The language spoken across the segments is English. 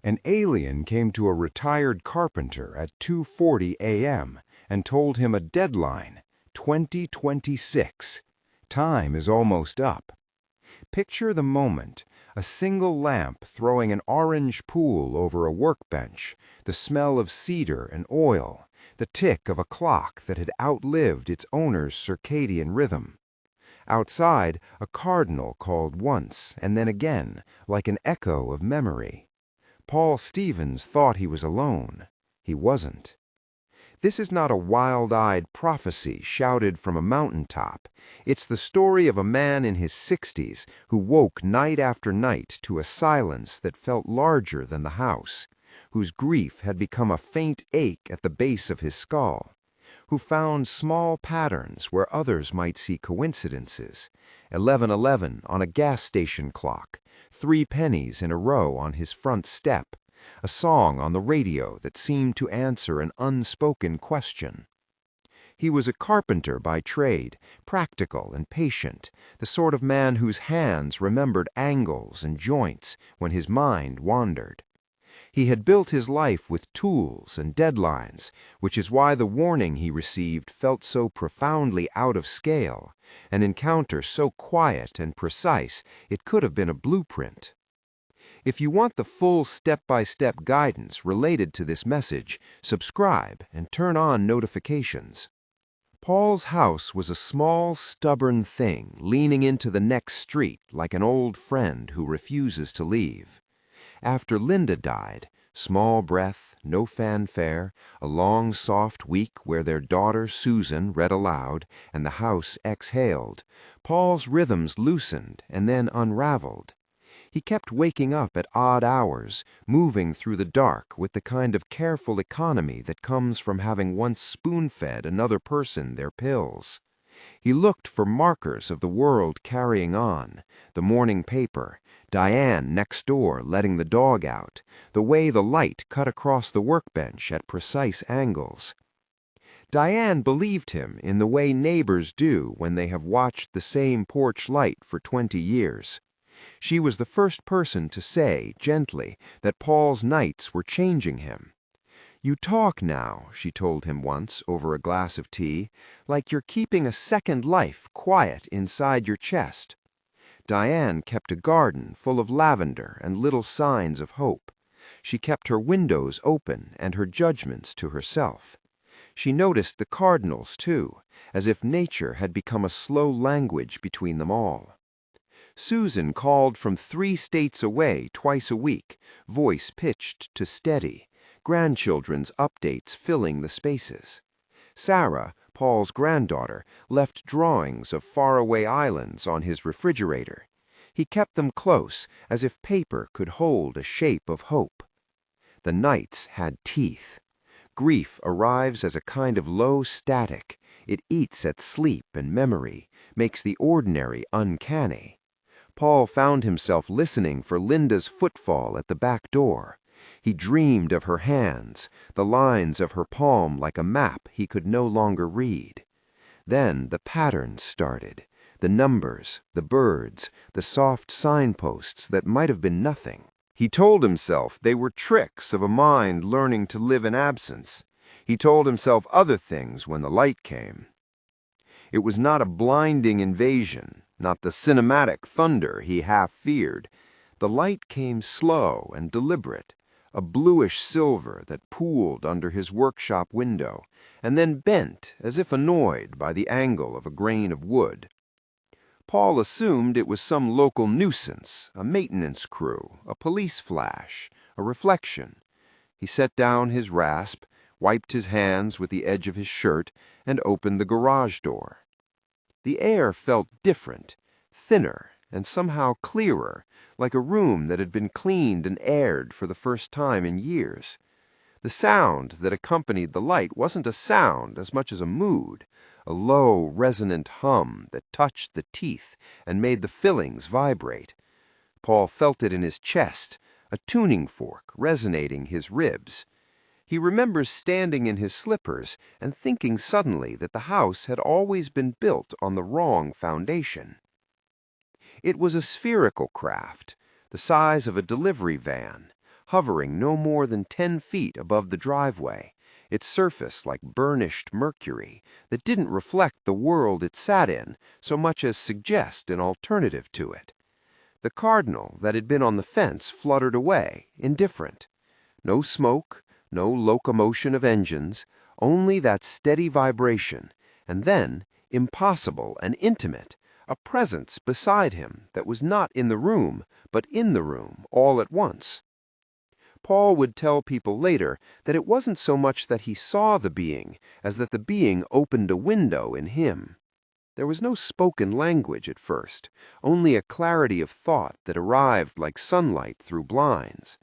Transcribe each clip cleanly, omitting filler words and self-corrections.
An alien came to a retired carpenter at 2:40 a.m. and told him a deadline, 2026. Time is almost up. Picture the moment, a single lamp throwing an orange pool over a workbench, the smell of cedar and oil, the tick of a clock that had outlived its owner's circadian rhythm. Outside, a cardinal called once and then again, like an echo of memory. Paul Stevens thought he was alone. He wasn't. This is not a wild-eyed prophecy shouted from a mountaintop. It's the story of a man in his 60s who woke night after night to a silence that felt larger than the house, whose grief had become a faint ache at the base of his skull, who found small patterns where others might see coincidences. 11:11 on a gas station clock, 3 pennies in a row on his front step, a song on the radio that seemed to answer an unspoken question. He was a carpenter by trade, practical and patient, the sort of man whose hands remembered angles and joints when his mind wandered. He had built his life with tools and deadlines, which is why the warning he received felt so profoundly out of scale, an encounter so quiet and precise it could have been a blueprint. If you want the full step-by-step guidance related to this message, subscribe and turn on notifications. Paul's house was a small, stubborn thing leaning into the next street like an old friend who refuses to leave. After Linda died, small breath, no fanfare, a long, soft week where their daughter Susan read aloud and the house exhaled, Paul's rhythms loosened and then unraveled. He kept waking up at odd hours, moving through the dark with the kind of careful economy that comes from having once spoon-fed another person their pills. He looked for markers of the world carrying on, the morning paper, Diane next door letting the dog out, the way the light cut across the workbench at precise angles. Diane believed him in the way neighbors do when they have watched the same porch light for 20 years. She was the first person to say, gently, that Paul's nights were changing him. "You talk now," she told him once over a glass of tea, "like you're keeping a second life quiet inside your chest." Diane kept a garden full of lavender and little signs of hope. She kept her windows open and her judgments to herself. She noticed the cardinals, too, as if nature had become a slow language between them all. Susan called from 3 states away twice a week, voice pitched to steady, grandchildren's updates filling the spaces. Sarah, Paul's granddaughter, left drawings of faraway islands on his refrigerator. He kept them close, as if paper could hold a shape of hope. The nights had teeth. Grief arrives as a kind of low static. It eats at sleep and memory, makes the ordinary uncanny. Paul found himself listening for Linda's footfall at the back door. He dreamed of her hands, the lines of her palm like a map he could no longer read. Then the patterns started, the numbers, the birds, the soft signposts that might have been nothing. He told himself they were tricks of a mind learning to live in absence. He told himself other things when the light came. It was not a blinding invasion, not the cinematic thunder he half feared. The light came slow and deliberate, a bluish silver that pooled under his workshop window, and then bent as if annoyed by the angle of a grain of wood. Paul assumed it was some local nuisance, a maintenance crew, a police flash, a reflection. He set down his rasp, wiped his hands with the edge of his shirt, and opened the garage door. The air felt different, thinner, and somehow clearer, like a room that had been cleaned and aired for the first time in years. The sound that accompanied the light wasn't a sound as much as a mood, a low, resonant hum that touched the teeth and made the fillings vibrate. Paul felt it in his chest, a tuning fork resonating his ribs. He remembers standing in his slippers and thinking suddenly that the house had always been built on the wrong foundation. It was a spherical craft, the size of a delivery van, hovering no more than 10 feet above the driveway, its surface like burnished mercury that didn't reflect the world it sat in so much as suggest an alternative to it. The cardinal that had been on the fence fluttered away, indifferent. No smoke, no locomotion of engines, only that steady vibration, and then, impossible and intimate, a presence beside him that was not in the room, but in the room all at once. Paul would tell people later that it wasn't so much that he saw the being as that the being opened a window in him. There was no spoken language at first, only a clarity of thought that arrived like sunlight through blinds.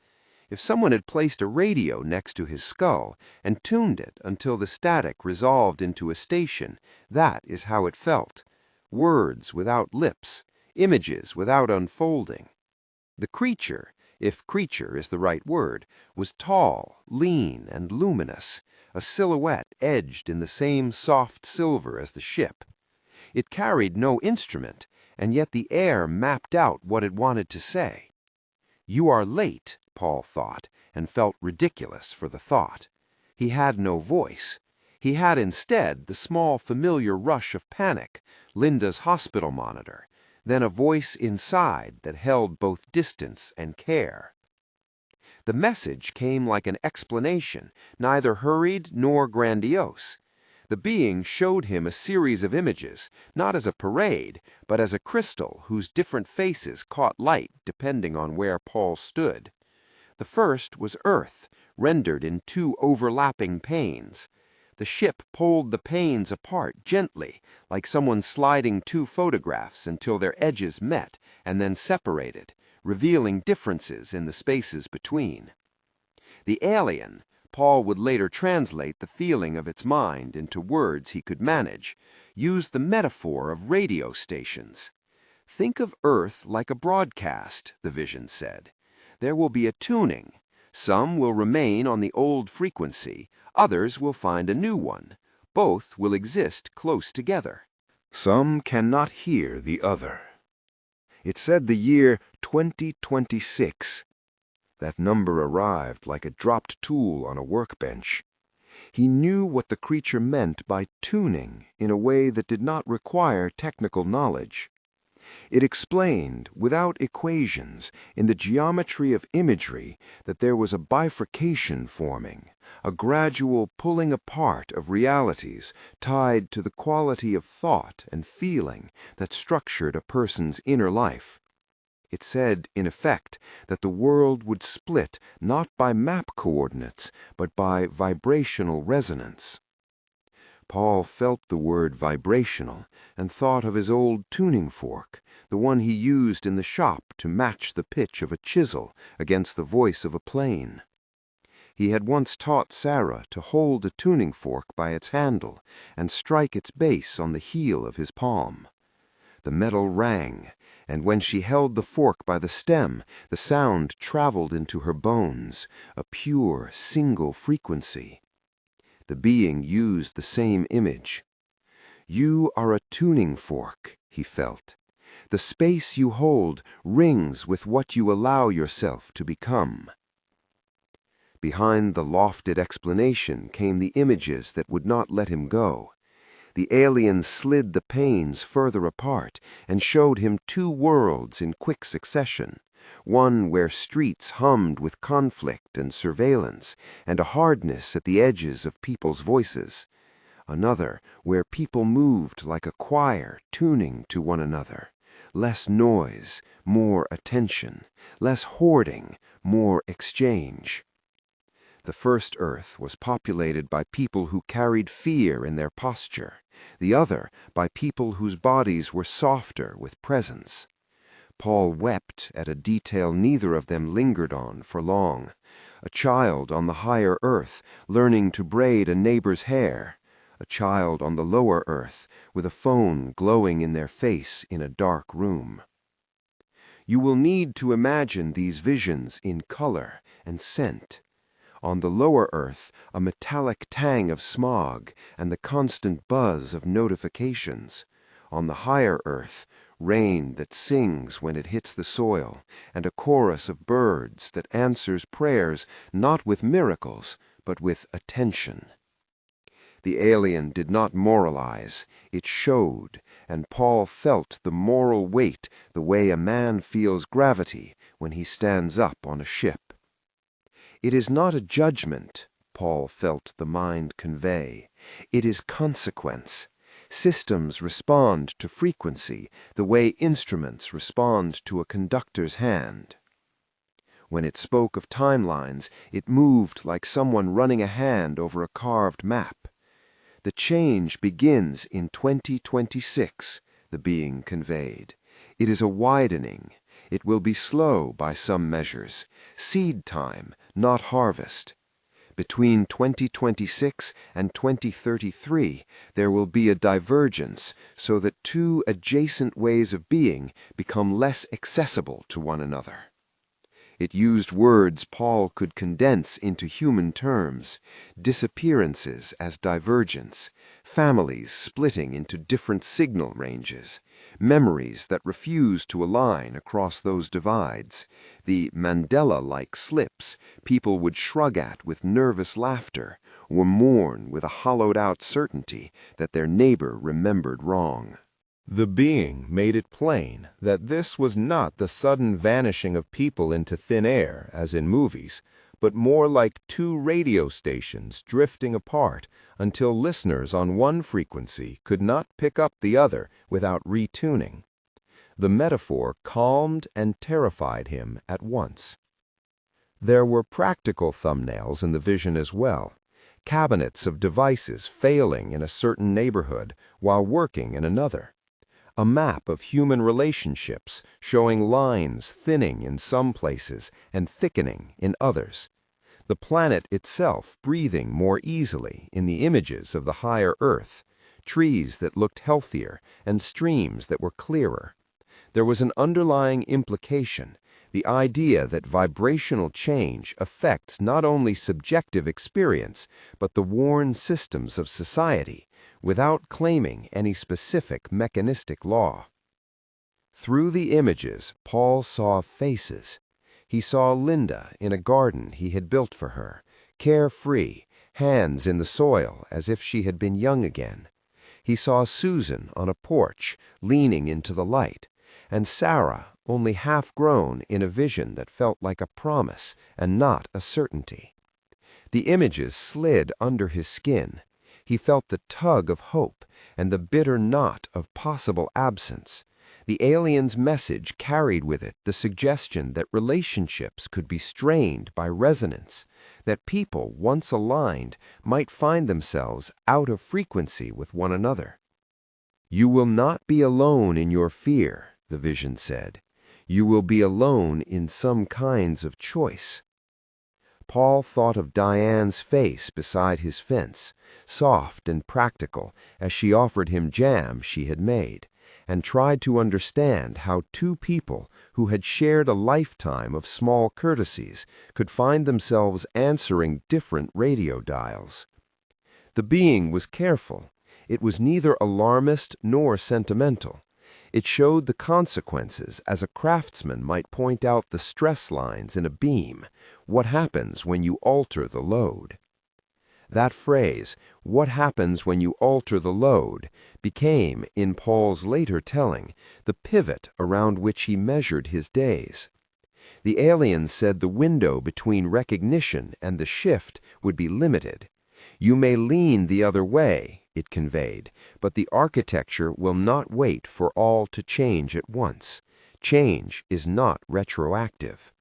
If someone had placed a radio next to his skull and tuned it until the static resolved into a station, that is how it felt. Words without lips, images without unfolding. The creature, if creature is the right word, was tall, lean, and luminous, a silhouette edged in the same soft silver as the ship. It carried no instrument, and yet the air mapped out what it wanted to say. "You are late," Paul thought, and felt ridiculous for the thought. He had no voice. He had instead the small familiar rush of panic, Linda's hospital monitor, then a voice inside that held both distance and care. The message came like an explanation, neither hurried nor grandiose. The being showed him a series of images, not as a parade, but as a crystal whose different faces caught light depending on where Paul stood. The first was Earth, rendered in 2 overlapping panes. The ship pulled the panes apart gently, like someone sliding 2 photographs until their edges met and then separated, revealing differences in the spaces between. The alien, Paul would later translate the feeling of its mind into words he could manage, used the metaphor of radio stations. "Think of Earth like a broadcast," the vision said. "There will be a tuning. Some will remain on the old frequency, others will find a new one. Both will exist close together. Some cannot hear the other." It said the year 2026. That number arrived like a dropped tool on a workbench. He knew what the creature meant by tuning in a way that did not require technical knowledge. It explained, without equations, in the geometry of imagery, that there was a bifurcation forming, a gradual pulling apart of realities tied to the quality of thought and feeling that structured a person's inner life. It said, in effect, that the world would split not by map coordinates, but by vibrational resonance. Paul felt the word vibrational and thought of his old tuning fork, the one he used in the shop to match the pitch of a chisel against the voice of a plane. He had once taught Sarah to hold a tuning fork by its handle and strike its base on the heel of his palm. The metal rang, and when she held the fork by the stem, the sound traveled into her bones, a pure, single frequency. The being used the same image. "You are a tuning fork," he felt. "The space you hold rings with what you allow yourself to become." Behind the lofted explanation came the images that would not let him go. The alien slid the panes further apart and showed him 2 worlds in quick succession, one where streets hummed with conflict and surveillance and a hardness at the edges of people's voices, another where people moved like a choir tuning to one another, less noise, more attention, less hoarding, more exchange. The first Earth was populated by people who carried fear in their posture, the other by people whose bodies were softer with presence. Paul wept at a detail neither of them lingered on for long. A child on the higher Earth learning to braid a neighbor's hair, a child on the lower Earth with a phone glowing in their face in a dark room. You will need to imagine these visions in color and scent. On the lower Earth, a metallic tang of smog and the constant buzz of notifications. On the higher Earth, rain that sings when it hits the soil, and a chorus of birds that answers prayers not with miracles, but with attention. The alien did not moralize, it showed, and Paul felt the moral weight the way a man feels gravity when he stands up on a ship. It is not a judgment, Paul felt the mind convey. It is consequence. Systems respond to frequency the way instruments respond to a conductor's hand. When it spoke of timelines, it moved like someone running a hand over a carved map. The change begins in 2026, the being conveyed. It is a widening. It will be slow by some measures. Seed time, not harvest. Between 2026 and 2033, there will be a divergence so that two adjacent ways of being become less accessible to one another. It used words Paul could condense into human terms: disappearances as divergence, families splitting into different signal ranges, memories that refuse to align across those divides, the Mandela-like slips people would shrug at with nervous laughter or mourn with a hollowed-out certainty that their neighbor remembered wrong. The being made it plain that this was not the sudden vanishing of people into thin air, as in movies, but more like two radio stations drifting apart until listeners on one frequency could not pick up the other without retuning. The metaphor calmed and terrified him at once. There were practical thumbnails in the vision as well. Cabinets of devices failing in a certain neighborhood while working in another. A map of human relationships showing lines thinning in some places and thickening in others. The planet itself breathing more easily in the images of the higher earth, trees that looked healthier and streams that were clearer. There was an underlying implication, the idea that vibrational change affects not only subjective experience, but the worn systems of society, without claiming any specific mechanistic law. Through the images, Paul saw faces. He saw Linda in a garden he had built for her, carefree, hands in the soil as if she had been young again. He saw Susan on a porch, leaning into the light, and Sarah, only half-grown, in a vision that felt like a promise and not a certainty. The images slid under his skin. He felt the tug of hope and the bitter knot of possible absence. The alien's message carried with it the suggestion that relationships could be strained by resonance, that people, once aligned, might find themselves out of frequency with one another. "You will not be alone in your fear," the vision said. "You will be alone in some kinds of choice." Paul thought of Diane's face beside his fence, soft and practical as she offered him jam she had made, and tried to understand how two people who had shared a lifetime of small courtesies could find themselves answering different radio dials. The being was careful. It was neither alarmist nor sentimental. It showed the consequences as a craftsman might point out the stress lines in a beam, what happens when you alter the load. That phrase, "what happens when you alter the load," became, in Paul's later telling, the pivot around which he measured his days. The alien said the window between recognition and the shift would be limited. You may lean the other way, it conveyed, but the architecture will not wait for all to change at once. Change is not retroactive.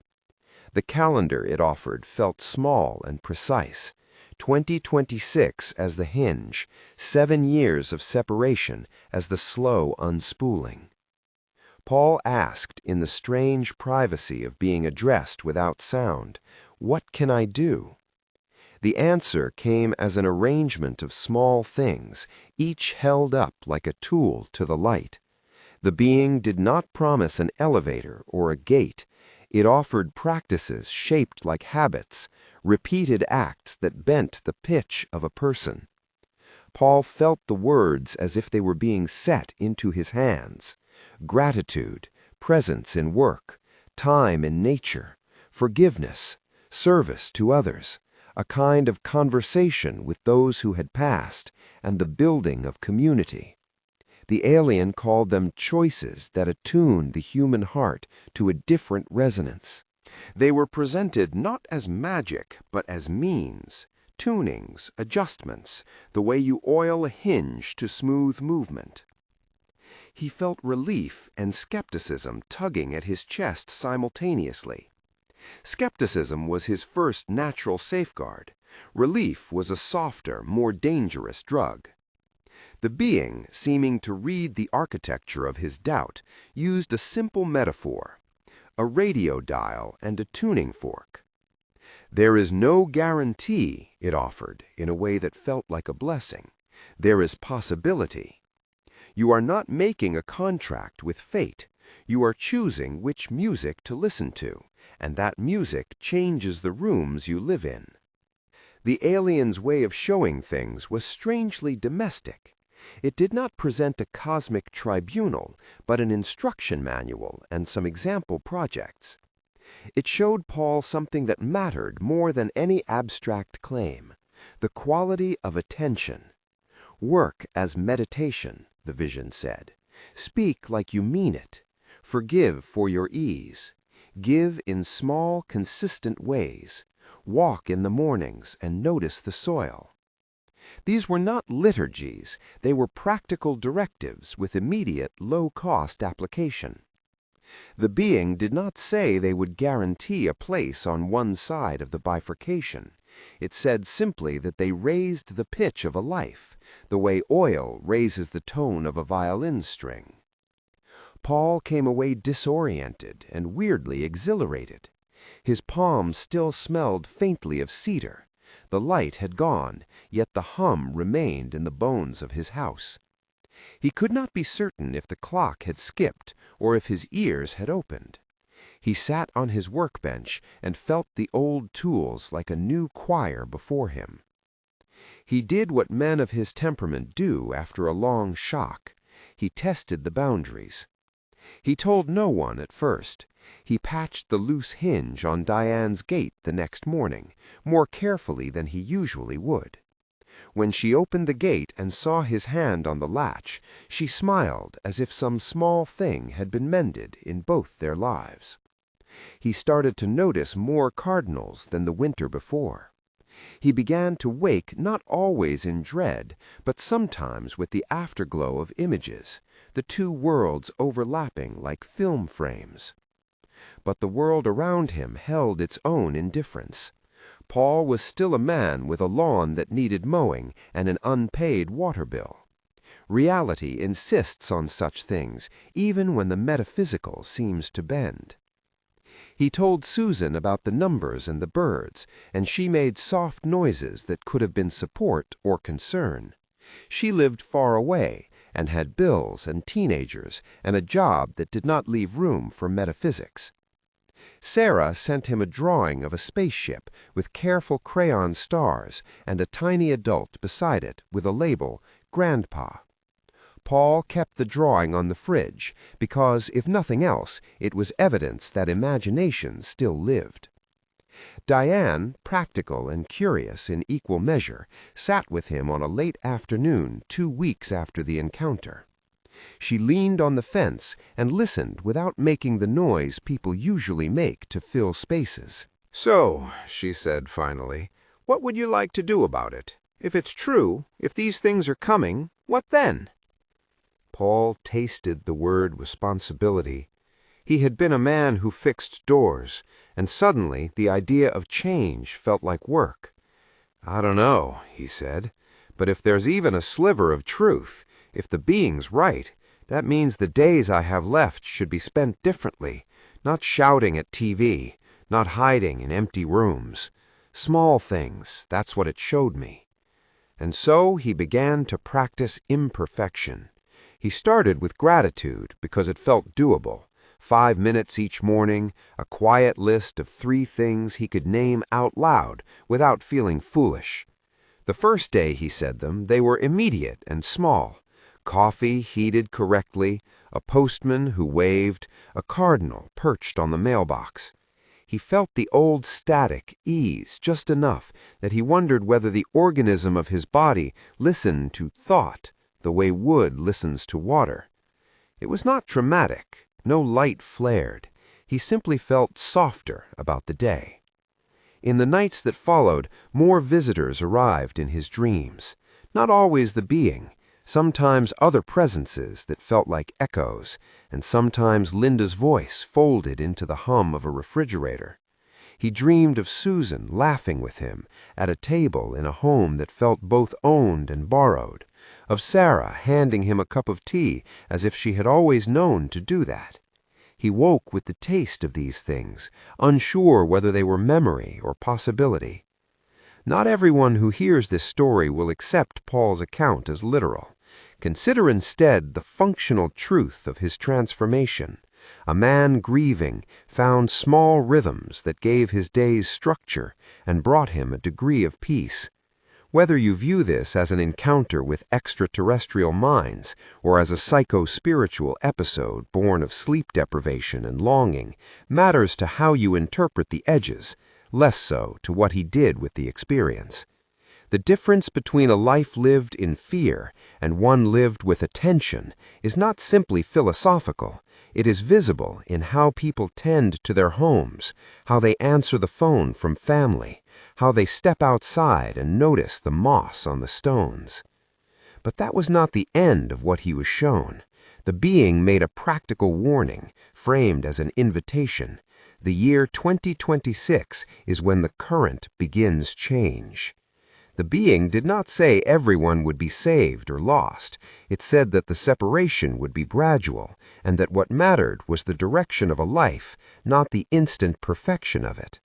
The calendar it offered felt small and precise. 2026 as the hinge, 7 years of separation as the slow unspooling. Paul asked in the strange privacy of being addressed without sound, "What can I do?" The answer came as an arrangement of small things, each held up like a tool to the light. The being did not promise an elevator or a gate. It offered practices shaped like habits, repeated acts that bent the pitch of a person. Paul felt the words as if they were being set into his hands. gratitude, presence in work, time in nature, forgiveness, service to others, a kind of conversation with those who had passed, and the building of community. The alien called them choices that attune the human heart to a different resonance. They were presented not as magic, but as means, tunings, adjustments, the way you oil a hinge to smooth movement. He felt relief and skepticism tugging at his chest simultaneously. Skepticism was his first natural safeguard. Relief was a softer, more dangerous drug. The being, seeming to read the architecture of his doubt, used a simple metaphor: a radio dial and a tuning fork. There is no guarantee, it offered, in a way that felt like a blessing. There is possibility. You are not making a contract with fate. You are choosing which music to listen to, and that music changes the rooms you live in. The alien's way of showing things was strangely domestic. It did not present a cosmic tribunal, but an instruction manual and some example projects. It showed Paul something that mattered more than any abstract claim: the quality of attention. Work as meditation, the vision said. Speak like you mean it. Forgive for your ease. Give in small, consistent ways. Walk in the mornings and notice the soil. These were not liturgies, they were practical directives with immediate, low-cost application. The being did not say they would guarantee a place on one side of the bifurcation. It said simply that they raised the pitch of a life, the way oil raises the tone of a violin string. Paul came away disoriented and weirdly exhilarated. His palms still smelled faintly of cedar. The light had gone, yet the hum remained in the bones of his house. He could not be certain if the clock had skipped or if his ears had opened. He sat on his workbench and felt the old tools like a new choir before him. He did what men of his temperament do after a long shock. He tested the boundaries. He told no one at first. He patched the loose hinge on Diane's gate the next morning, more carefully than he usually would. When she opened the gate and saw his hand on the latch, she smiled as if some small thing had been mended in both their lives. He started to notice more cardinals than the winter before. He began to wake not always in dread, but sometimes with the afterglow of images, the two worlds overlapping like film frames. But the world around him held its own indifference. Paul was still a man with a lawn that needed mowing and an unpaid water bill. Reality insists on such things, even when the metaphysical seems to bend. He told Susan about the numbers and the birds, and she made soft noises that could have been support or concern. She lived far away and had bills and teenagers and a job that did not leave room for metaphysics. Sarah sent him a drawing of a spaceship with careful crayon stars and a tiny adult beside it with a label, Grandpa. Paul kept the drawing on the fridge because, if nothing else, it was evidence that imagination still lived. Diane, practical and curious in equal measure, sat with him on a late afternoon 2 weeks after the encounter. She leaned on the fence and listened without making the noise people usually make to fill spaces. "So," she said finally, "what would you like to do about it? If it's true, if these things are coming, what then?" Paul tasted the word responsibility. He had been a man who fixed doors, and suddenly the idea of change felt like work. "I don't know," he said, "but if there's even a sliver of truth, if the being's right, that means the days I have left should be spent differently, not shouting at TV, not hiding in empty rooms. Small things, that's what it showed me." And so he began to practice imperfection. He started with gratitude because it felt doable. 5 minutes each morning, a quiet list of 3 things he could name out loud without feeling foolish. The first day he said them, they were immediate and small. Coffee heated correctly, a postman who waved, a cardinal perched on the mailbox. He felt the old static ease just enough that he wondered whether the organism of his body listened to thought the way wood listens to water. It was not traumatic, no light flared. He simply felt softer about the day. In the nights that followed, more visitors arrived in his dreams. Not always the being, sometimes other presences that felt like echoes, and sometimes Linda's voice folded into the hum of a refrigerator. He dreamed of Susan laughing with him at a table in a home that felt both owned and borrowed, of Sarah handing him a cup of tea as if she had always known to do that. He woke with the taste of these things, unsure whether they were memory or possibility. Not everyone who hears this story will accept Paul's account as literal. Consider instead the functional truth of his transformation. A man grieving found small rhythms that gave his days structure and brought him a degree of peace. Whether you view this as an encounter with extraterrestrial minds or as a psycho-spiritual episode born of sleep deprivation and longing matters to how you interpret the edges, less so to what he did with the experience. The difference between a life lived in fear and one lived with attention is not simply philosophical. It is visible in how people tend to their homes, how they answer the phone from family, how they step outside and notice the moss on the stones. But that was not the end of what he was shown. The being made a practical warning, framed as an invitation. The year 2026 is when the current begins change. The being did not say everyone would be saved or lost. It said that the separation would be gradual, and that what mattered was the direction of a life, not the instant perfection of it.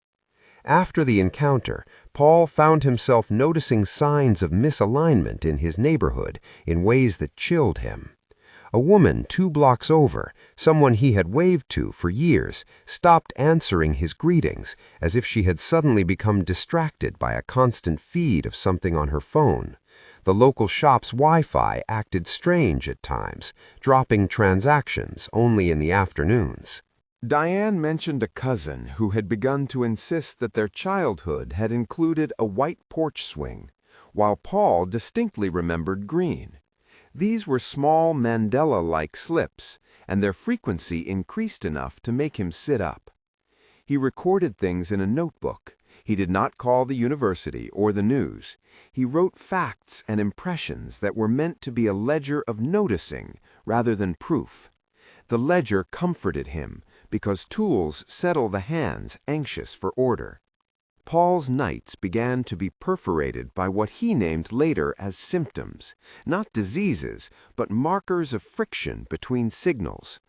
After the encounter, Paul found himself noticing signs of misalignment in his neighborhood in ways that chilled him. A woman 2 blocks over, someone he had waved to for years, stopped answering his greetings as if she had suddenly become distracted by a constant feed of something on her phone. The local shop's Wi-Fi acted strange at times, dropping transactions only in the afternoons. Diane mentioned a cousin who had begun to insist that their childhood had included a white porch swing, while Paul distinctly remembered green. These were small Mandela-like slips, and their frequency increased enough to make him sit up. He recorded things in a notebook. He did not call the university or the news. He wrote facts and impressions that were meant to be a ledger of noticing rather than proof. The ledger comforted him because tools settle the hands anxious for order. Paul's nights began to be perforated by what he named later as symptoms, not diseases, but markers of friction between signals.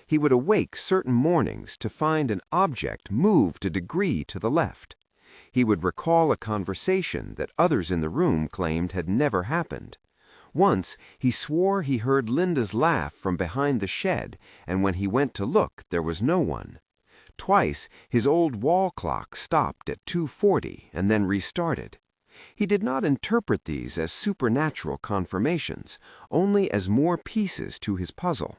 He would awake certain mornings to find an object moved a degree to the left. He would recall a conversation that others in the room claimed had never happened. Once, he swore he heard Linda's laugh from behind the shed, and when he went to look, there was no one. Twice, his old wall clock stopped at 2:40 and then restarted. He did not interpret these as supernatural confirmations, only as more pieces to his puzzle.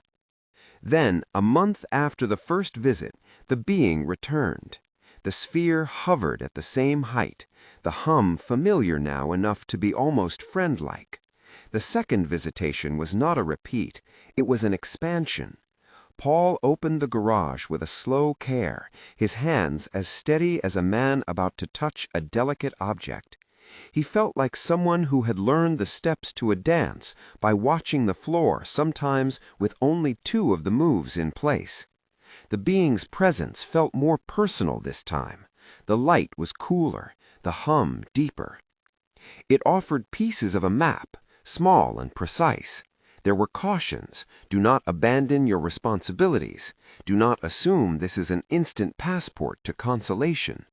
Then, a month after the first visit, the being returned. The sphere hovered at the same height, the hum familiar now enough to be almost friend-like. The second visitation was not a repeat, it was an expansion. Paul opened the garage with a slow care, his hands as steady as a man about to touch a delicate object. He felt like someone who had learned the steps to a dance by watching the floor, sometimes with only 2 of the moves in place. The being's presence felt more personal this time. The light was cooler, the hum deeper. It offered pieces of a map, small and precise. There were cautions. Do not abandon your responsibilities. Do not assume this is an instant passport to consolation.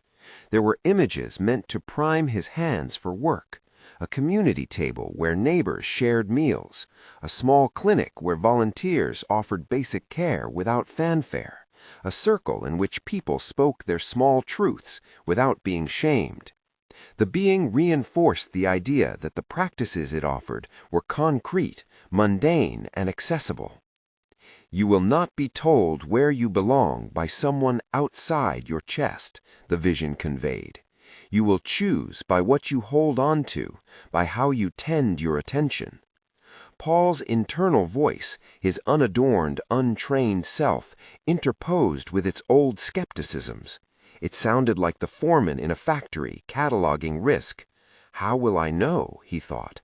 There were images meant to prime his hands for work. A community table where neighbors shared meals. A small clinic where volunteers offered basic care without fanfare. A circle in which people spoke their small truths without being shamed. The being reinforced the idea that the practices it offered were concrete, mundane, and accessible. You will not be told where you belong by someone outside your chest, the vision conveyed. You will choose by what you hold on to, by how you tend your attention. Paul's internal voice, his unadorned, untrained self, interposed with its old skepticisms. It sounded like the foreman in a factory cataloging risk. How will I know, he thought.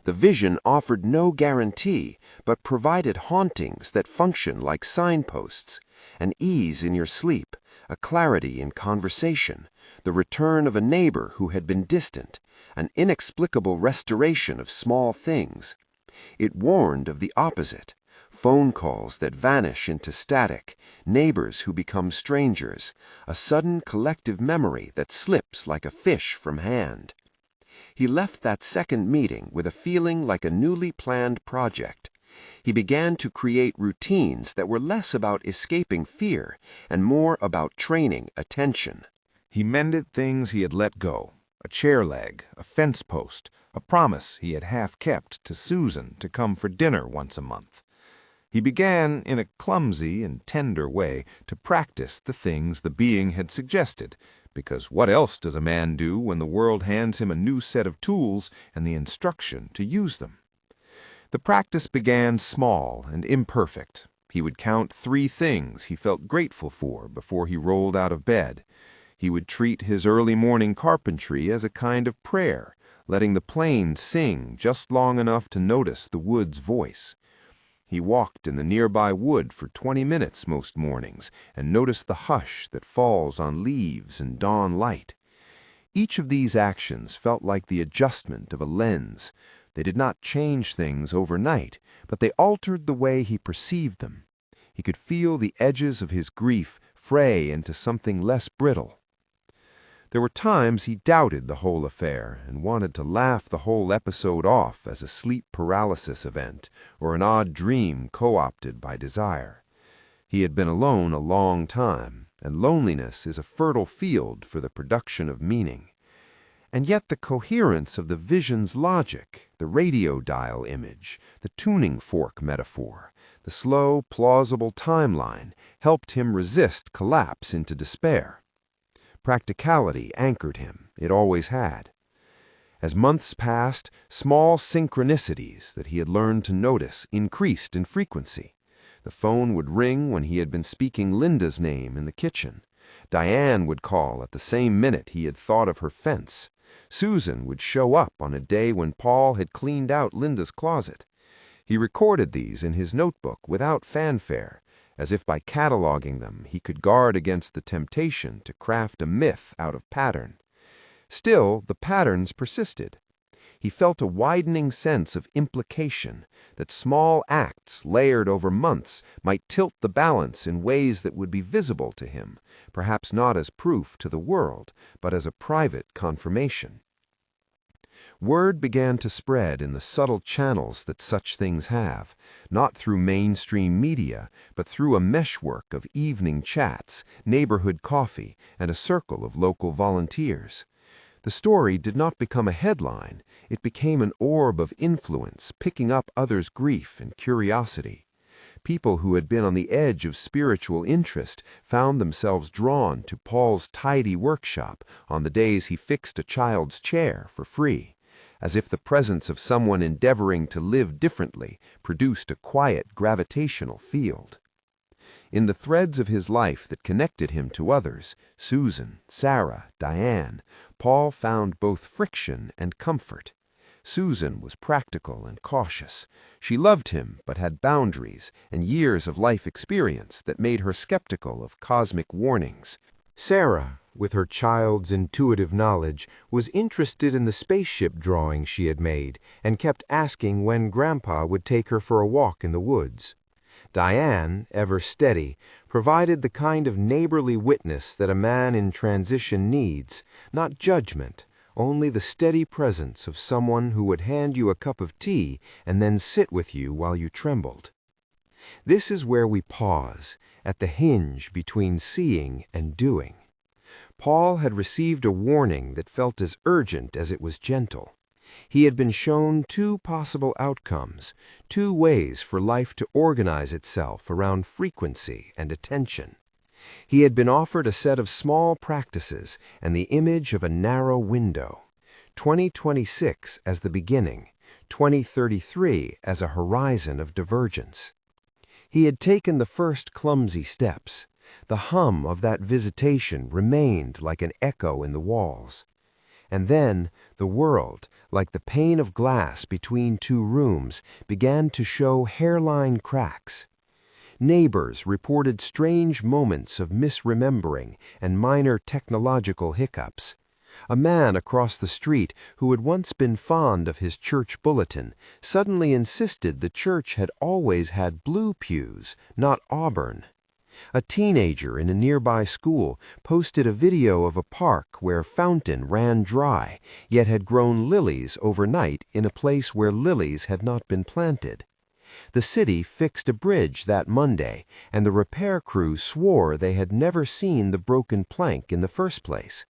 The vision offered no guarantee, but provided hauntings that function like signposts, an ease in your sleep, a clarity in conversation, the return of a neighbor who had been distant, an inexplicable restoration of small things. It warned of the opposite, phone calls that vanish into static, neighbors who become strangers, a sudden collective memory that slips like a fish from hand. He left that second meeting with a feeling like a newly planned project. He began to create routines that were less about escaping fear and more about training attention. He mended things he had let go, a chair leg, a fence post, a promise he had half kept to Susan to come for dinner once a month. He began, in a clumsy and tender way, to practice the things the being had suggested, because what else does a man do when the world hands him a new set of tools and the instruction to use them? The practice began small and imperfect. He would count 3 things he felt grateful for before he rolled out of bed. He would treat his early morning carpentry as a kind of prayer, letting the plains sing just long enough to notice the wood's voice. He walked in the nearby wood for 20 minutes most mornings and noticed the hush that falls on leaves and dawn light. Each of these actions felt like the adjustment of a lens. They did not change things overnight, but they altered the way he perceived them. He could feel the edges of his grief fray into something less brittle. There were times he doubted the whole affair and wanted to laugh the whole episode off as a sleep paralysis event or an odd dream co-opted by desire. He had been alone a long time, and loneliness is a fertile field for the production of meaning. And yet the coherence of the vision's logic, the radio dial image, the tuning fork metaphor, the slow, plausible timeline helped him resist collapse into despair. Practicality anchored him. It always had. As months passed, small synchronicities that he had learned to notice increased in frequency. The phone would ring when he had been speaking Linda's name in the kitchen. Diane would call at the same minute he had thought of her fence. Susan would show up on a day when Paul had cleaned out Linda's closet. He recorded these in his notebook without fanfare, as if by cataloging them he could guard against the temptation to craft a myth out of pattern. Still, the patterns persisted. He felt a widening sense of implication, that small acts layered over months might tilt the balance in ways that would be visible to him, perhaps not as proof to the world, but as a private confirmation. Word began to spread in the subtle channels that such things have, not through mainstream media, but through a meshwork of evening chats, neighborhood coffee, and a circle of local volunteers. The story did not become a headline. It became an orb of influence, picking up others' grief and curiosity. People who had been on the edge of spiritual interest found themselves drawn to Paul's tidy workshop on the days he fixed a child's chair for free, as if the presence of someone endeavoring to live differently produced a quiet gravitational field. In the threads of his life that connected him to others, Susan, Sarah, Diane, Paul found both friction and comfort. Susan was practical and cautious. She loved him but had boundaries and years of life experience that made her skeptical of cosmic warnings. Sarah, with her child's intuitive knowledge, was interested in the spaceship drawing she had made and kept asking when Grandpa would take her for a walk in the woods. Diane, ever steady, provided the kind of neighborly witness that a man in transition needs, not judgment, only the steady presence of someone who would hand you a cup of tea and then sit with you while you trembled. This is where we pause, at the hinge between seeing and doing. Paul had received a warning that felt as urgent as it was gentle. He had been shown two possible outcomes, two ways for life to organize itself around frequency and attention. He had been offered a set of small practices and the image of a narrow window, 2026 as the beginning, 2033 as a horizon of divergence. He had taken the first clumsy steps. The hum of that visitation remained like an echo in the walls. And then the world, like the pane of glass between two rooms, began to show hairline cracks. Neighbors reported strange moments of misremembering and minor technological hiccups. A man across the street who had once been fond of his church bulletin suddenly insisted the church had always had blue pews, not auburn. A teenager in a nearby school posted a video of a park where fountain ran dry, yet had grown lilies overnight in a place where lilies had not been planted. The city fixed a bridge that Monday, and the repair crew swore they had never seen the broken plank in the first place.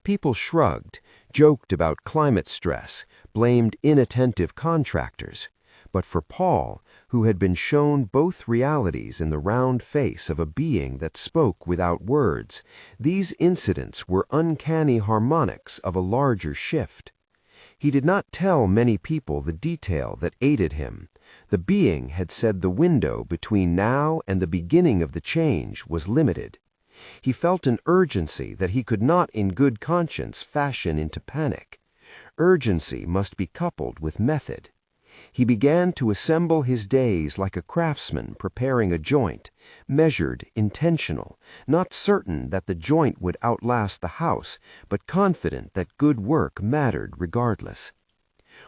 People shrugged, joked about climate stress, blamed inattentive contractors. But for Paul, who had been shown both realities in the round face of a being that spoke without words, these incidents were uncanny harmonics of a larger shift. He did not tell many people the detail that aided him. The being had said the window between now and the beginning of the change was limited. He felt an urgency that he could not in good conscience fashion into panic. Urgency must be coupled with method. He began to assemble his days like a craftsman preparing a joint, measured, intentional, not certain that the joint would outlast the house, but confident that good work mattered regardless.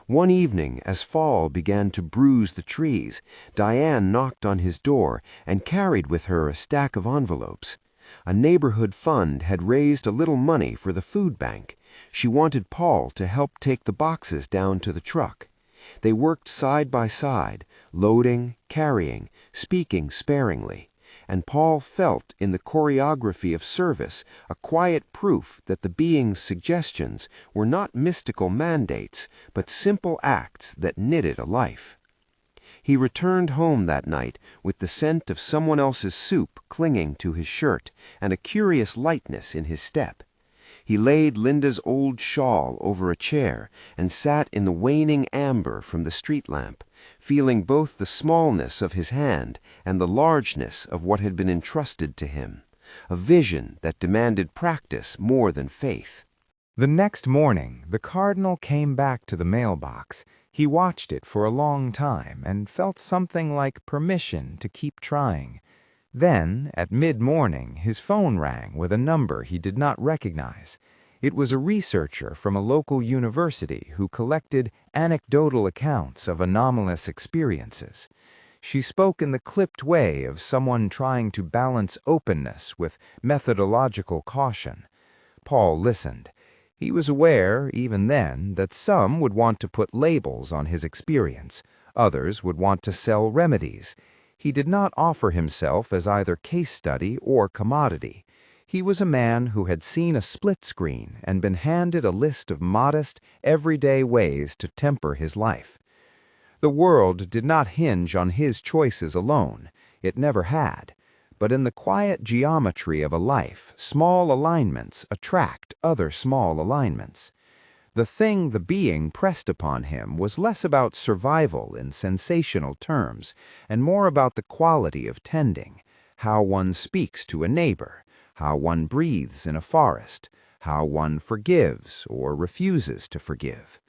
One evening, as fall began to bruise the trees, Diane knocked on his door and carried with her a stack of envelopes. A neighborhood fund had raised a little money for the food bank. She wanted Paul to help take the boxes down to the truck. They worked side by side, loading, carrying, speaking sparingly, and Paul felt in the choreography of service a quiet proof that the being's suggestions were not mystical mandates, but simple acts that knitted a life. He returned home that night with the scent of someone else's soup clinging to his shirt and a curious lightness in his step. He laid Linda's old shawl over a chair and sat in the waning amber from the street lamp, feeling both the smallness of his hand and the largeness of what had been entrusted to him, a vision that demanded practice more than faith. The next morning, the cardinal came back to the mailbox. He watched it for a long time and felt something like permission to keep trying. Then, at mid-morning, his phone rang with a number he did not recognize. It was a researcher from a local university who collected anecdotal accounts of anomalous experiences. She spoke in the clipped way of someone trying to balance openness with methodological caution. Paul listened. He was aware, even then, that some would want to put labels on his experience. Others would want to sell remedies. He did not offer himself as either case study or commodity. He was a man who had seen a split screen and been handed a list of modest, everyday ways to temper his life. The world did not hinge on his choices alone. It never had. But in the quiet geometry of a life, small alignments attract other small alignments. The thing the being pressed upon him was less about survival in sensational terms and more about the quality of tending, how one speaks to a neighbor, how one breathes in a forest, how one forgives or refuses to forgive.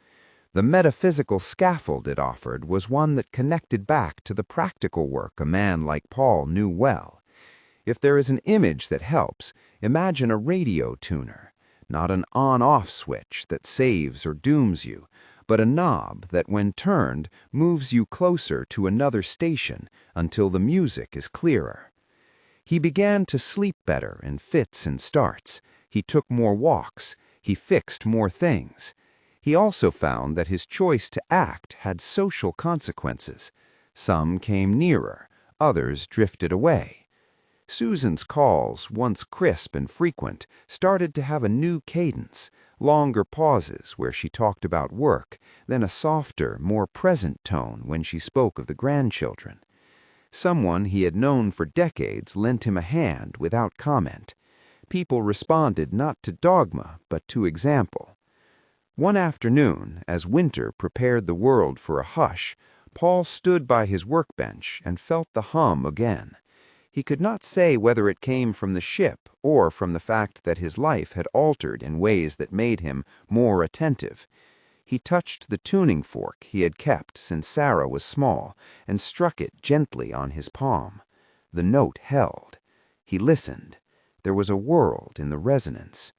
The metaphysical scaffold it offered was one that connected back to the practical work a man like Paul knew well. If there is an image that helps, imagine a radio tuner. Not an on-off switch that saves or dooms you, but a knob that, when turned, moves you closer to another station until the music is clearer. He began to sleep better in fits and starts. He took more walks. He fixed more things. He also found that his choice to act had social consequences. Some came nearer, others drifted away. Susan's calls, once crisp and frequent, started to have a new cadence, longer pauses where she talked about work, then a softer, more present tone when she spoke of the grandchildren. Someone he had known for decades lent him a hand without comment. People responded not to dogma, but to example. One afternoon, as winter prepared the world for a hush, Paul stood by his workbench and felt the hum again. He could not say whether it came from the ship or from the fact that his life had altered in ways that made him more attentive. He touched the tuning fork he had kept since Sarah was small and struck it gently on his palm. The note held. He listened. There was a world in the resonance.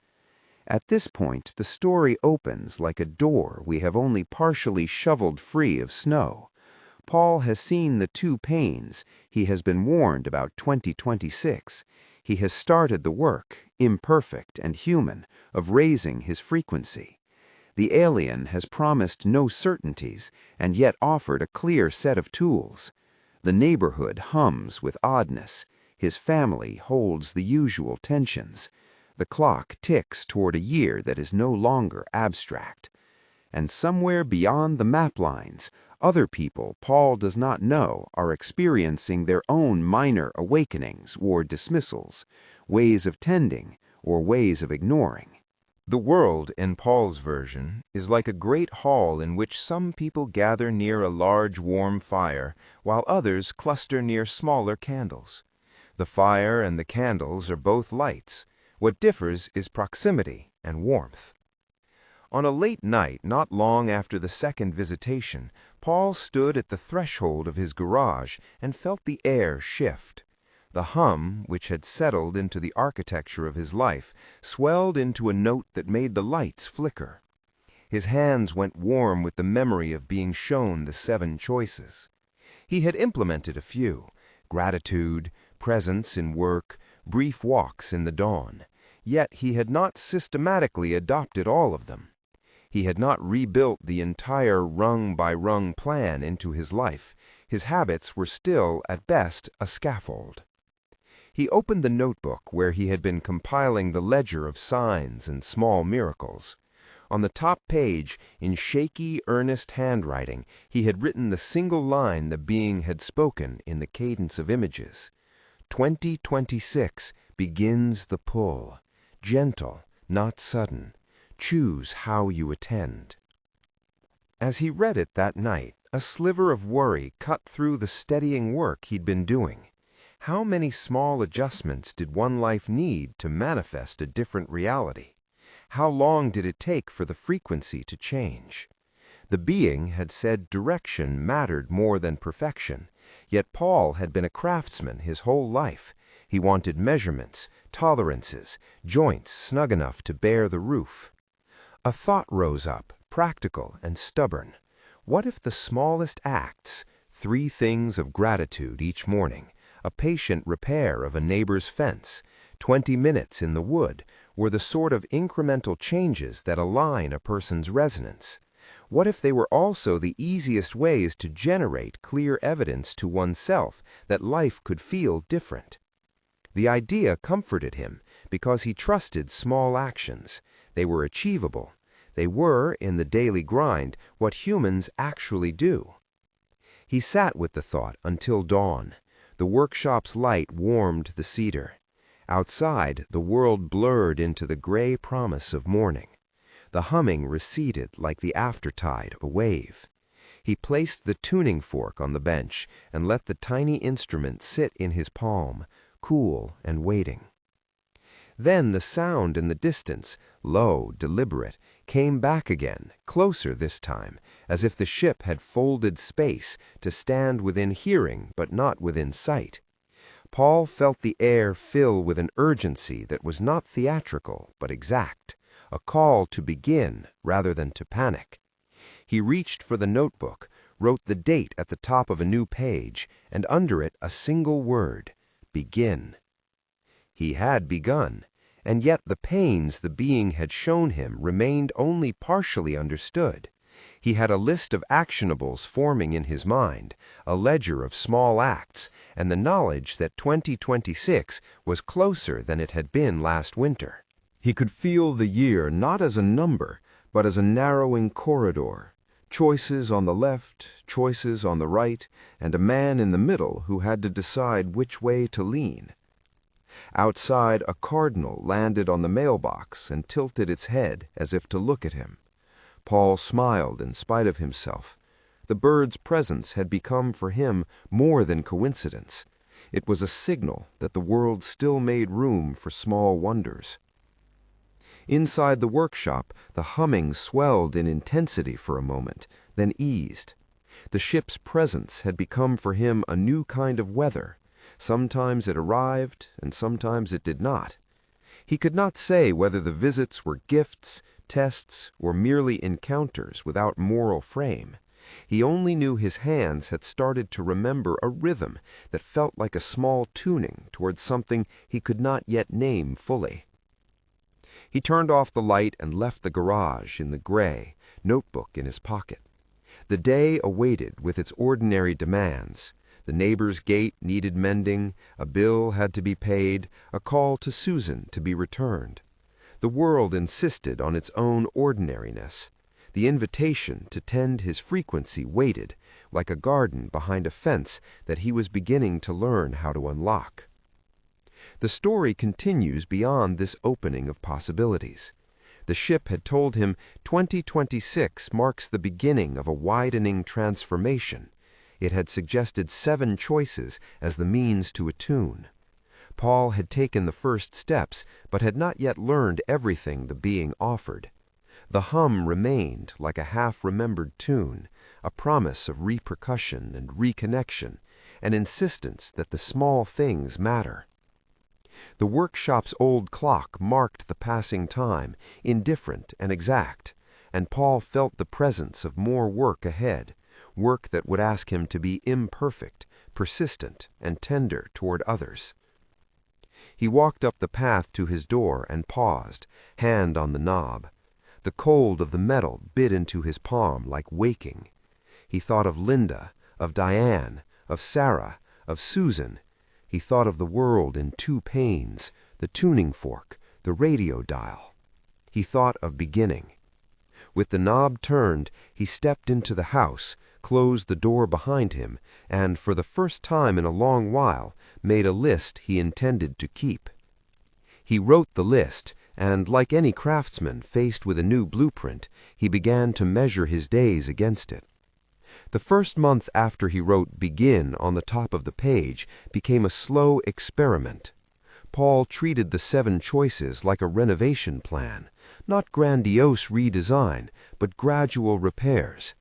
At this point, the story opens like a door we have only partially shoveled free of snow. Paul has seen the two pains. He has been warned about 2026. He has started the work, imperfect and human, of raising his frequency. The alien has promised no certainties and yet offered a clear set of tools. The neighborhood hums with oddness. His family holds the usual tensions. The clock ticks toward a year that is no longer abstract. And somewhere beyond the map lines, other people Paul does not know are experiencing their own minor awakenings or dismissals, ways of tending or ways of ignoring. The world, in Paul's version, is like a great hall in which some people gather near a large warm fire, while others cluster near smaller candles. The fire and the candles are both lights. What differs is proximity and warmth. On a late night, not long after the second visitation, Paul stood at the threshold of his garage and felt the air shift. The hum, which had settled into the architecture of his life, swelled into a note that made the lights flicker. His hands went warm with the memory of being shown the 7 choices. He had implemented a few: gratitude, presence in work, brief walks in the dawn. Yet he had not systematically adopted all of them. He had not rebuilt the entire rung-by-rung plan into his life. His habits were still, at best, a scaffold. He opened the notebook where he had been compiling the ledger of signs and small miracles. On the top page, in shaky, earnest handwriting, he had written the single line the being had spoken in the cadence of images. 2026 begins the pull. Gentle, not sudden. Choose how you attend. As he read it that night, a sliver of worry cut through the steadying work he'd been doing. How many small adjustments did one life need to manifest a different reality? How long did it take for the frequency to change? The being had said direction mattered more than perfection, yet Paul had been a craftsman his whole life. He wanted measurements, tolerances, joints snug enough to bear the roof. A thought rose up, practical and stubborn. What if the smallest acts, 3 things of gratitude each morning, a patient repair of a neighbor's fence, 20 minutes in the wood, were the sort of incremental changes that align a person's resonance? What if they were also the easiest ways to generate clear evidence to oneself that life could feel different? The idea comforted him because he trusted small actions. They were achievable. They were, in the daily grind, what humans actually do. He sat with the thought until dawn. The workshop's light warmed the cedar. Outside, the world blurred into the gray promise of morning. The humming receded like the aftertide of a wave. He placed the tuning fork on the bench and let the tiny instrument sit in his palm, cool and waiting. Then the sound in the distance, low, deliberate, came back again, closer this time, as if the ship had folded space to stand within hearing but not within sight. Paul felt the air fill with an urgency that was not theatrical but exact, a call to begin rather than to panic. He reached for the notebook, wrote the date at the top of a new page, and under it a single word: begin. He had begun, and yet the pains the being had shown him remained only partially understood. He had a list of actionables forming in his mind, a ledger of small acts, and the knowledge that 2026 was closer than it had been last winter. He could feel the year not as a number, but as a narrowing corridor, choices on the left, choices on the right, and a man in the middle who had to decide which way to lean. Outside, a cardinal landed on the mailbox and tilted its head as if to look at him. Paul smiled in spite of himself. The bird's presence had become for him more than coincidence. It was a signal that the world still made room for small wonders. Inside the workshop, the humming swelled in intensity for a moment, then eased. The ship's presence had become for him a new kind of weather. Sometimes it arrived, and sometimes it did not. He could not say whether the visits were gifts, tests, or merely encounters without moral frame. He only knew his hands had started to remember a rhythm that felt like a small tuning towards something he could not yet name fully. He turned off the light and left the garage in the gray, notebook in his pocket. The day awaited with its ordinary demands. The neighbor's gate needed mending, a bill had to be paid, a call to Susan to be returned. The world insisted on its own ordinariness. The invitation to tend his frequency waited, like a garden behind a fence that he was beginning to learn how to unlock. The story continues beyond this opening of possibilities. The ship had told him 2026 marks the beginning of a widening transformation. It had suggested 7 choices as the means to attune. Paul had taken the first steps, but had not yet learned everything the being offered. The hum remained like a half-remembered tune, a promise of repercussion and reconnection, an insistence that the small things matter. The workshop's old clock marked the passing time, indifferent and exact, and Paul felt the presence of more work ahead, work that would ask him to be imperfect, persistent, and tender toward others. He walked up the path to his door and paused, hand on the knob. The cold of the metal bit into his palm like waking. He thought of Linda, of Diane, of Sarah, of Susan. He thought of the world in 2 panes, the tuning fork, the radio dial. He thought of beginning. With the knob turned, he stepped into the house, closed the door behind him, and, for the first time in a long while, made a list he intended to keep. He wrote the list, and, like any craftsman faced with a new blueprint, he began to measure his days against it. The first month after he wrote "Begin" on the top of the page became a slow experiment. Paul treated the 7 choices like a renovation plan, not grandiose redesign, but gradual repairs.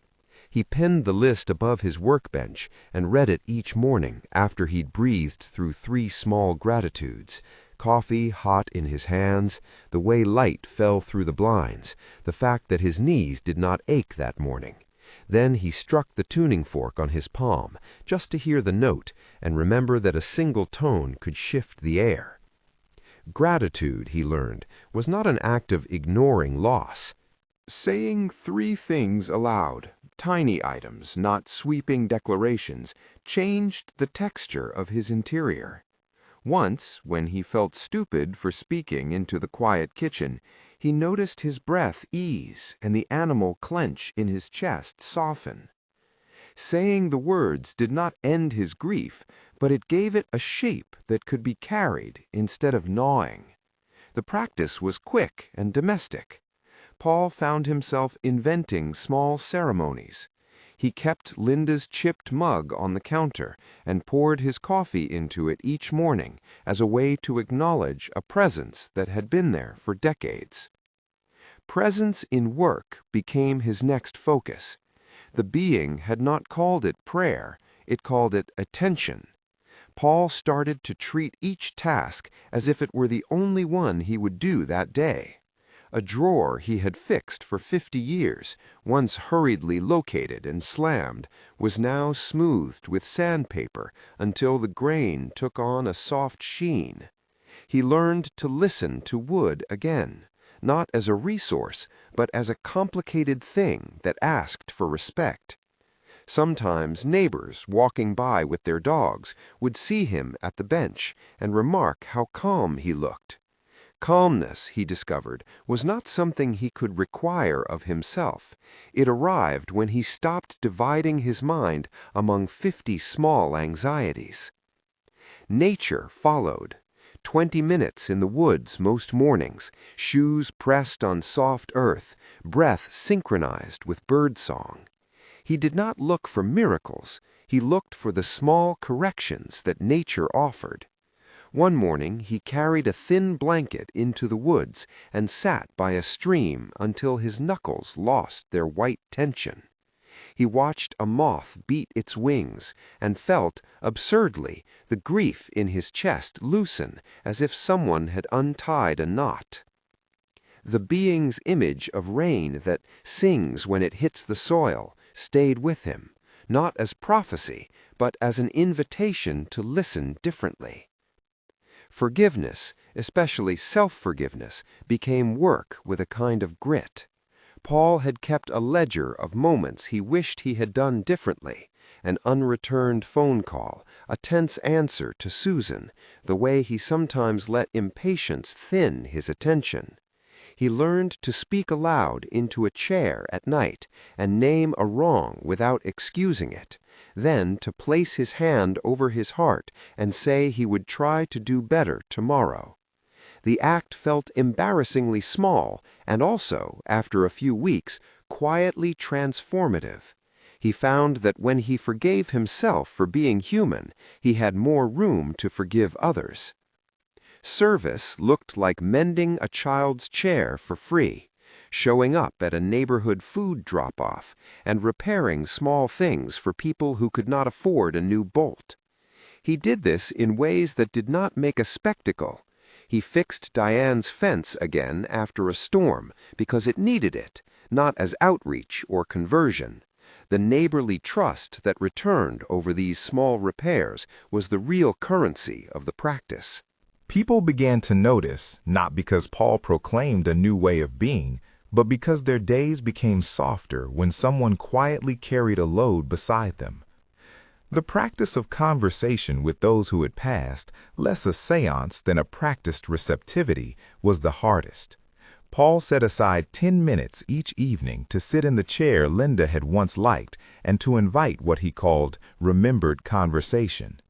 He pinned the list above his workbench and read it each morning after he'd breathed through 3 small gratitudes: coffee hot in his hands, the way light fell through the blinds, the fact that his knees did not ache that morning. Then he struck the tuning fork on his palm, just to hear the note and remember that a single tone could shift the air. Gratitude, he learned, was not an act of ignoring loss. Saying 3 things aloud, tiny items, not sweeping declarations, changed the texture of his interior. Once, when he felt stupid for speaking into the quiet kitchen, he noticed his breath ease and the animal clench in his chest soften. Saying the words did not end his grief, but it gave it a shape that could be carried instead of gnawing. The practice was quick and domestic. Paul found himself inventing small ceremonies. He kept Linda's chipped mug on the counter and poured his coffee into it each morning as a way to acknowledge a presence that had been there for decades. Presence in work became his next focus. The being had not called it prayer, it called it attention. Paul started to treat each task as if it were the only one he would do that day. A drawer he had fixed for 50 years, once hurriedly located and slammed, was now smoothed with sandpaper until the grain took on a soft sheen. He learned to listen to wood again, not as a resource, but as a complicated thing that asked for respect. Sometimes neighbors walking by with their dogs would see him at the bench and remark how calm he looked. Calmness, he discovered, was not something he could require of himself. It arrived when he stopped dividing his mind among 50 small anxieties. Nature followed. 20 minutes in the woods most mornings, shoes pressed on soft earth, breath synchronized with birdsong. He did not look for miracles. He looked for the small corrections that nature offered. One morning he carried a thin blanket into the woods and sat by a stream until his knuckles lost their white tension. He watched a moth beat its wings and felt, absurdly, the grief in his chest loosen as if someone had untied a knot. The being's image of rain that sings when it hits the soil stayed with him, not as prophecy, but as an invitation to listen differently. Forgiveness, especially self-forgiveness, became work with a kind of grit. Paul had kept a ledger of moments he wished he had done differently, an unreturned phone call, a tense answer to Susan, the way he sometimes let impatience thin his attention. He learned to speak aloud into a chair at night and name a wrong without excusing it, then to place his hand over his heart and say he would try to do better tomorrow. The act felt embarrassingly small and also, after a few weeks, quietly transformative. He found that when he forgave himself for being human, he had more room to forgive others. Service looked like mending a child's chair for free, showing up at a neighborhood food drop-off, and repairing small things for people who could not afford a new bolt. He did this in ways that did not make a spectacle. He fixed Diane's fence again after a storm because it needed it, not as outreach or conversion. The neighborly trust that returned over these small repairs was the real currency of the practice. People began to notice, not because Paul proclaimed a new way of being, but because their days became softer when someone quietly carried a load beside them. The practice of conversation with those who had passed, less a seance than a practiced receptivity, was the hardest. Paul set aside 10 minutes each evening to sit in the chair Linda had once liked and to invite what he called remembered conversation.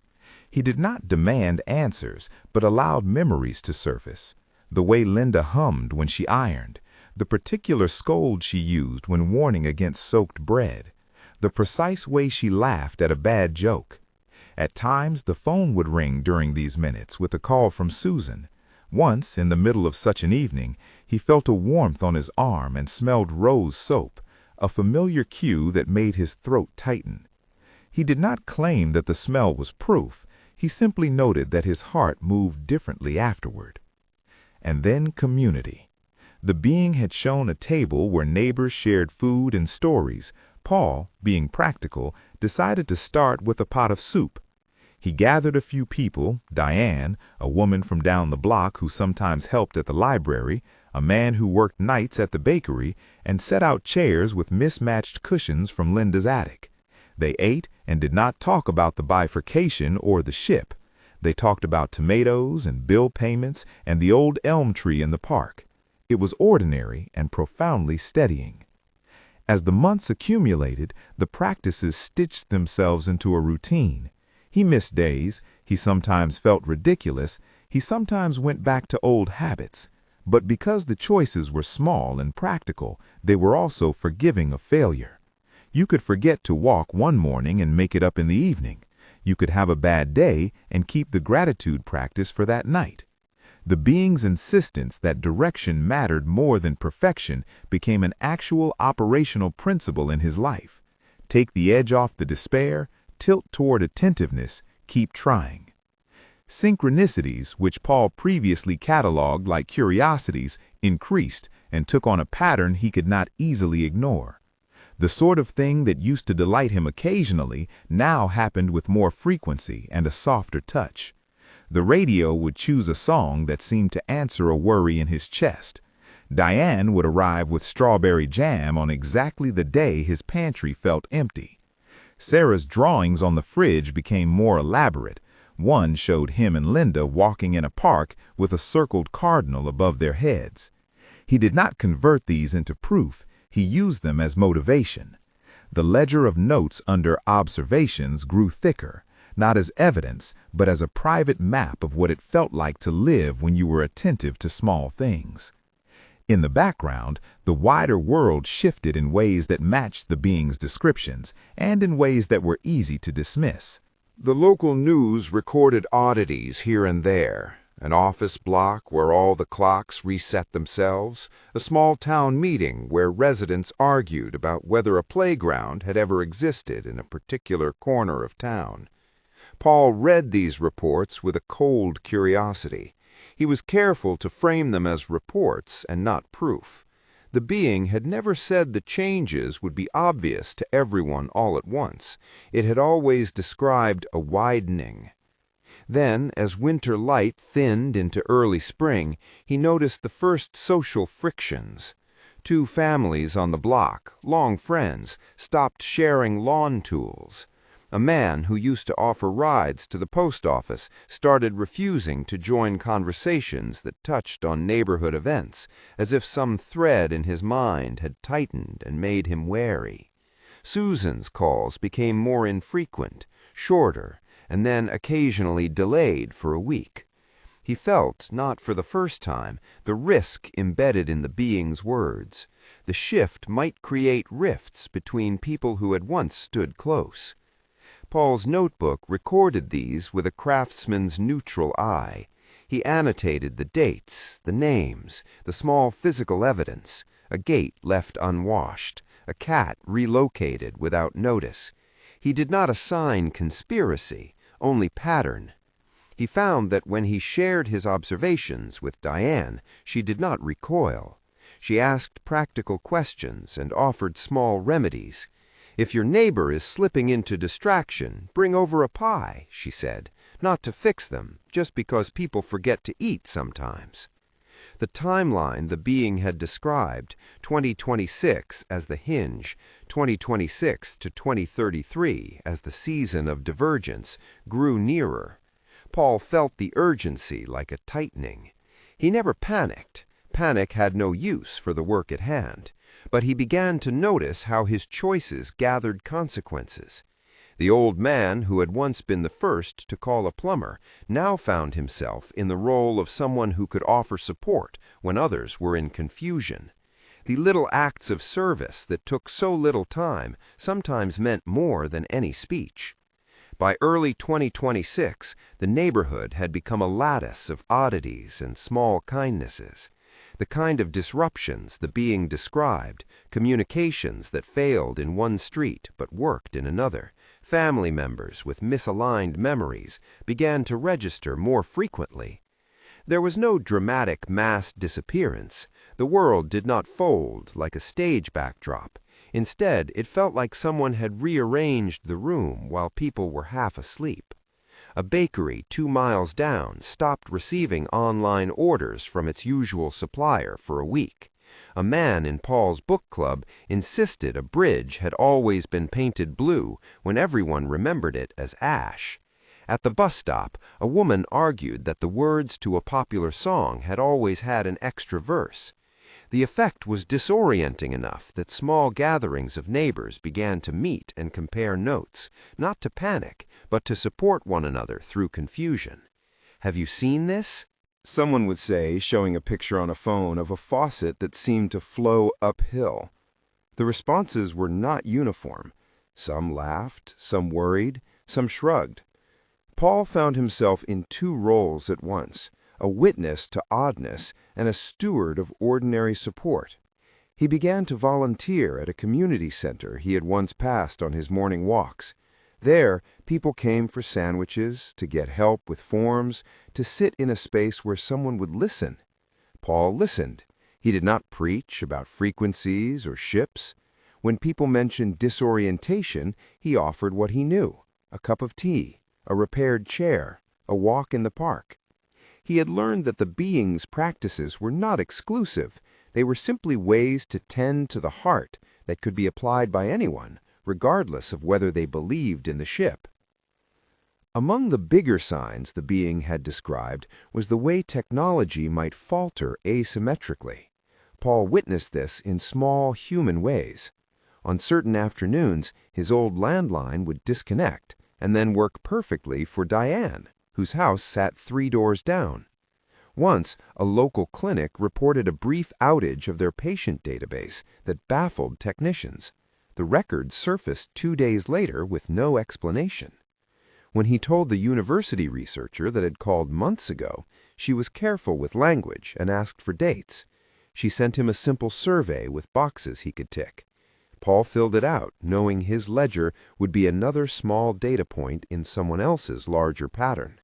He did not demand answers, but allowed memories to surface. The way Linda hummed when she ironed, the particular scold she used when warning against soaked bread, the precise way she laughed at a bad joke. At times, the phone would ring during these minutes with a call from Susan. Once, in the middle of such an evening, he felt a warmth on his arm and smelled rose soap, a familiar cue that made his throat tighten. He did not claim that the smell was proof. He simply noted that his heart moved differently afterward. And then community. The being had shown a table where neighbors shared food and stories. Paul, being practical, decided to start with a pot of soup. He gathered a few people, Diane, a woman from down the block who sometimes helped at the library, a man who worked nights at the bakery, and set out chairs with mismatched cushions from Linda's attic. They ate and did not talk about the bifurcation or the ship. They talked about tomatoes and bill payments and the old elm tree in the park. It was ordinary and profoundly steadying. As the months accumulated, the practices stitched themselves into a routine. He missed days, he sometimes felt ridiculous, he sometimes went back to old habits. But because the choices were small and practical, they were also forgiving of failure. You could forget to walk one morning and make it up in the evening. You could have a bad day and keep the gratitude practice for that night. The being's insistence that direction mattered more than perfection became an actual operational principle in his life. Take the edge off the despair, tilt toward attentiveness, keep trying. Synchronicities, which Paul previously cataloged like curiosities, increased and took on a pattern he could not easily ignore. The sort of thing that used to delight him occasionally now happened with more frequency and a softer touch. The radio would choose a song that seemed to answer a worry in his chest. Diane would arrive with strawberry jam on exactly the day his pantry felt empty. Sarah's drawings on the fridge became more elaborate. One showed him and Linda walking in a park with a circled cardinal above their heads. He did not convert these into proof, he used them as motivation. The ledger of notes under observations grew thicker, not as evidence, but as a private map of what it felt like to live when you were attentive to small things. In the background, the wider world shifted in ways that matched the being's descriptions, and in ways that were easy to dismiss. The local news recorded oddities here and there. An office block where all the clocks reset themselves, a small town meeting where residents argued about whether a playground had ever existed in a particular corner of town. Paul read these reports with a cold curiosity. He was careful to frame them as reports and not proof. The being had never said the changes would be obvious to everyone all at once. It had always described a widening. Then, as winter light thinned into early spring, he noticed the first social frictions. Two families on the block, long friends, stopped sharing lawn tools. A man who used to offer rides to the post office started refusing to join conversations that touched on neighborhood events, as if some thread in his mind had tightened and made him wary. Susan's calls became more infrequent, shorter, and then occasionally delayed for a week. He felt, not for the first time, the risk embedded in the being's words. The shift might create rifts between people who had once stood close. Paul's notebook recorded these with a craftsman's neutral eye. He annotated the dates, the names, the small physical evidence, a gate left unwashed, a cat relocated without notice. He did not assign conspiracy, only pattern. He found that when he shared his observations with Diane, she did not recoil. She asked practical questions and offered small remedies. "If your neighbor is slipping into distraction, bring over a pie," she said, "not to fix them, just because people forget to eat sometimes." The timeline the being had described, 2026 as the hinge, 2026 to 2033 as the season of divergence, grew nearer. Paul felt the urgency like a tightening. He never panicked. Panic had no use for the work at hand. But he began to notice how his choices gathered consequences. The old man who had once been the first to call a plumber now found himself in the role of someone who could offer support when others were in confusion. The little acts of service that took so little time sometimes meant more than any speech. By early 2026, the neighborhood had become a lattice of oddities and small kindnesses. The kind of disruptions the being described, communications that failed in one street but worked in another, family members with misaligned memories, began to register more frequently. There was no dramatic mass disappearance. The world did not fold like a stage backdrop. Instead, it felt like someone had rearranged the room while people were half asleep. A bakery 2 miles down stopped receiving online orders from its usual supplier for a week. A man in Paul's book club insisted a bridge had always been painted blue when everyone remembered it as ash. At the bus stop, a woman argued that the words to a popular song had always had an extra verse. The effect was disorienting enough that small gatherings of neighbors began to meet and compare notes, not to panic, but to support one another through confusion. "Have you seen this?" someone would say, showing a picture on a phone of a faucet that seemed to flow uphill. The responses were not uniform. Some laughed, some worried, some shrugged. Paul found himself in two roles at once, a witness to oddness and a steward of ordinary support. He began to volunteer at a community center he had once passed on his morning walks. There, people came for sandwiches, to get help with forms, to sit in a space where someone would listen. Paul listened. He did not preach about frequencies or ships. When people mentioned disorientation, he offered what he knew: a cup of tea, a repaired chair, a walk in the park. He had learned that the being's practices were not exclusive. They were simply ways to tend to the heart that could be applied by anyone, regardless of whether they believed in the ship. Among the bigger signs the being had described was the way technology might falter asymmetrically. Paul witnessed this in small human ways. On certain afternoons, his old landline would disconnect and then work perfectly for Diane, whose house sat 3 doors down. Once, a local clinic reported a brief outage of their patient database that baffled technicians. The records surfaced 2 days later with no explanation. When he told the university researcher that had called months ago, she was careful with language and asked for dates. She sent him a simple survey with boxes he could tick. Paul filled it out, knowing his ledger would be another small data point in someone else's larger pattern.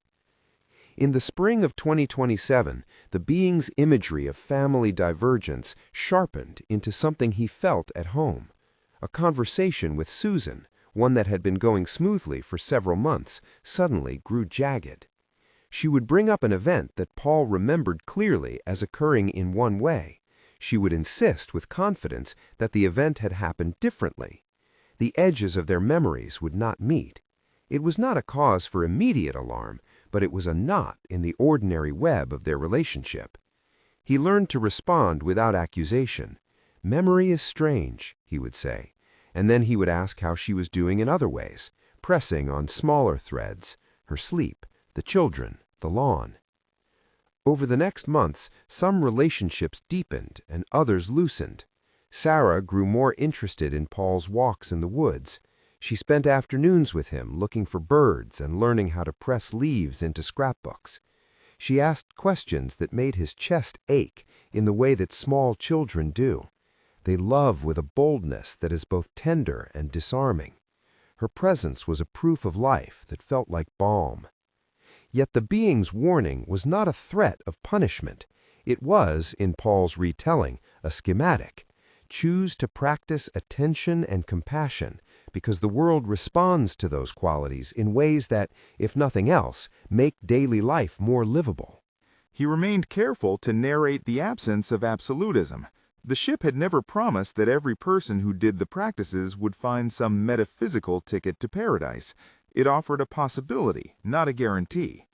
In the spring of 2027, the being's imagery of family divergence sharpened into something he felt at home. A conversation with Susan, one that had been going smoothly for several months, suddenly grew jagged. She would bring up an event that Paul remembered clearly as occurring in one way. She would insist with confidence that the event had happened differently. The edges of their memories would not meet. It was not a cause for immediate alarm, but it was a knot in the ordinary web of their relationship. He learned to respond without accusation. "Memory is strange," he would say, and then he would ask how she was doing in other ways, pressing on smaller threads: her sleep, the children, the lawn. Over the next months, some relationships deepened and others loosened. Sarah grew more interested in Paul's walks in the woods. She spent afternoons with him looking for birds and learning how to press leaves into scrapbooks. She asked questions that made his chest ache in the way that small children do. They love with a boldness that is both tender and disarming. Her presence was a proof of life that felt like balm. Yet the being's warning was not a threat of punishment. It was, in Paul's retelling, a schematic. Choose to practice attention and compassion, because the world responds to those qualities in ways that, if nothing else, make daily life more livable. He remained careful to narrate the absence of absolutism. The ship had never promised that every person who did the practices would find some metaphysical ticket to paradise. It offered a possibility, not a guarantee.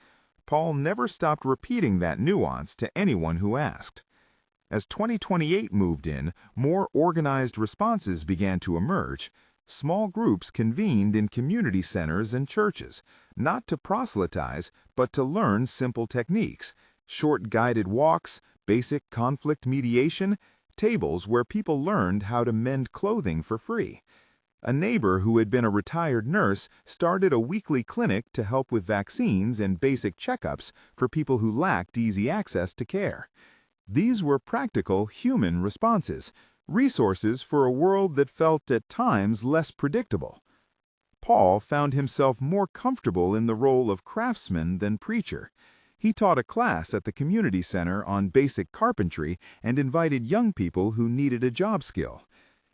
Paul never stopped repeating that nuance to anyone who asked. As 2028 moved in, more organized responses began to emerge. Small groups convened in community centers and churches, not to proselytize, but to learn simple techniques: short guided walks, basic conflict mediation, tables where people learned how to mend clothing for free. A neighbor who had been a retired nurse started a weekly clinic to help with vaccines and basic checkups for people who lacked easy access to care. These were practical human responses, resources for a world that felt at times less predictable. Paul found himself more comfortable in the role of craftsman than preacher. He taught a class at the community center on basic carpentry and invited young people who needed a job skill.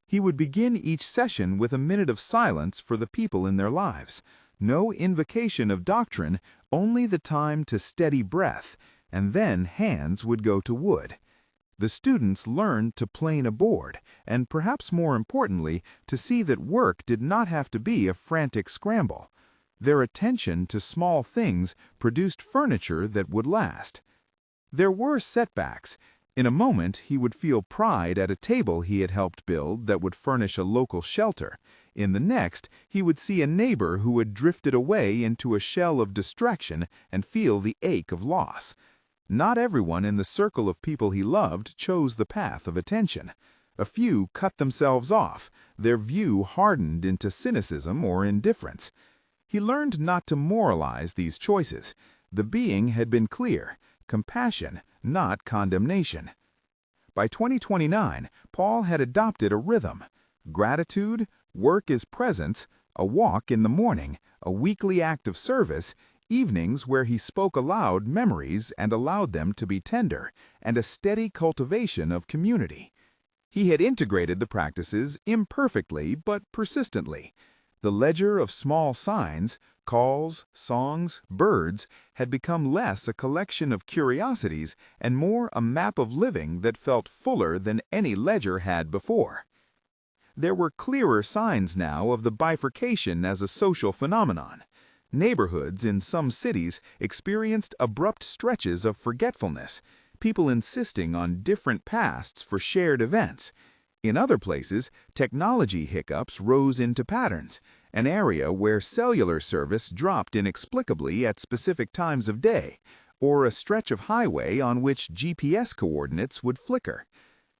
He would begin each session with a minute of silence for the people in their lives. No invocation of doctrine, only the time to steady breath, and then hands would go to wood. The students learned to plane a board, and perhaps more importantly, to see that work did not have to be a frantic scramble. Their attention to small things produced furniture that would last. There were setbacks. In a moment, he would feel pride at a table he had helped build that would furnish a local shelter. In the next, he would see a neighbor who had drifted away into a shell of distraction and feel the ache of loss. Not everyone in the circle of people he loved chose the path of attention. A few cut themselves off, their view hardened into cynicism or indifference. He learned not to moralize these choices. The being had been clear: compassion, not condemnation. By 2029, Paul had adopted a rhythm: gratitude, work as presence, a walk in the morning, a weekly act of service, evenings where he spoke aloud memories and allowed them to be tender, and a steady cultivation of community. He had integrated the practices imperfectly but persistently. The ledger of small signs, calls, songs, birds, had become less a collection of curiosities and more a map of living that felt fuller than any ledger had before. There were clearer signs now of the bifurcation as a social phenomenon. Neighborhoods in some cities experienced abrupt stretches of forgetfulness, people insisting on different pasts for shared events. In other places, technology hiccups rose into patterns, an area where cellular service dropped inexplicably at specific times of day, or a stretch of highway on which GPS coordinates would flicker.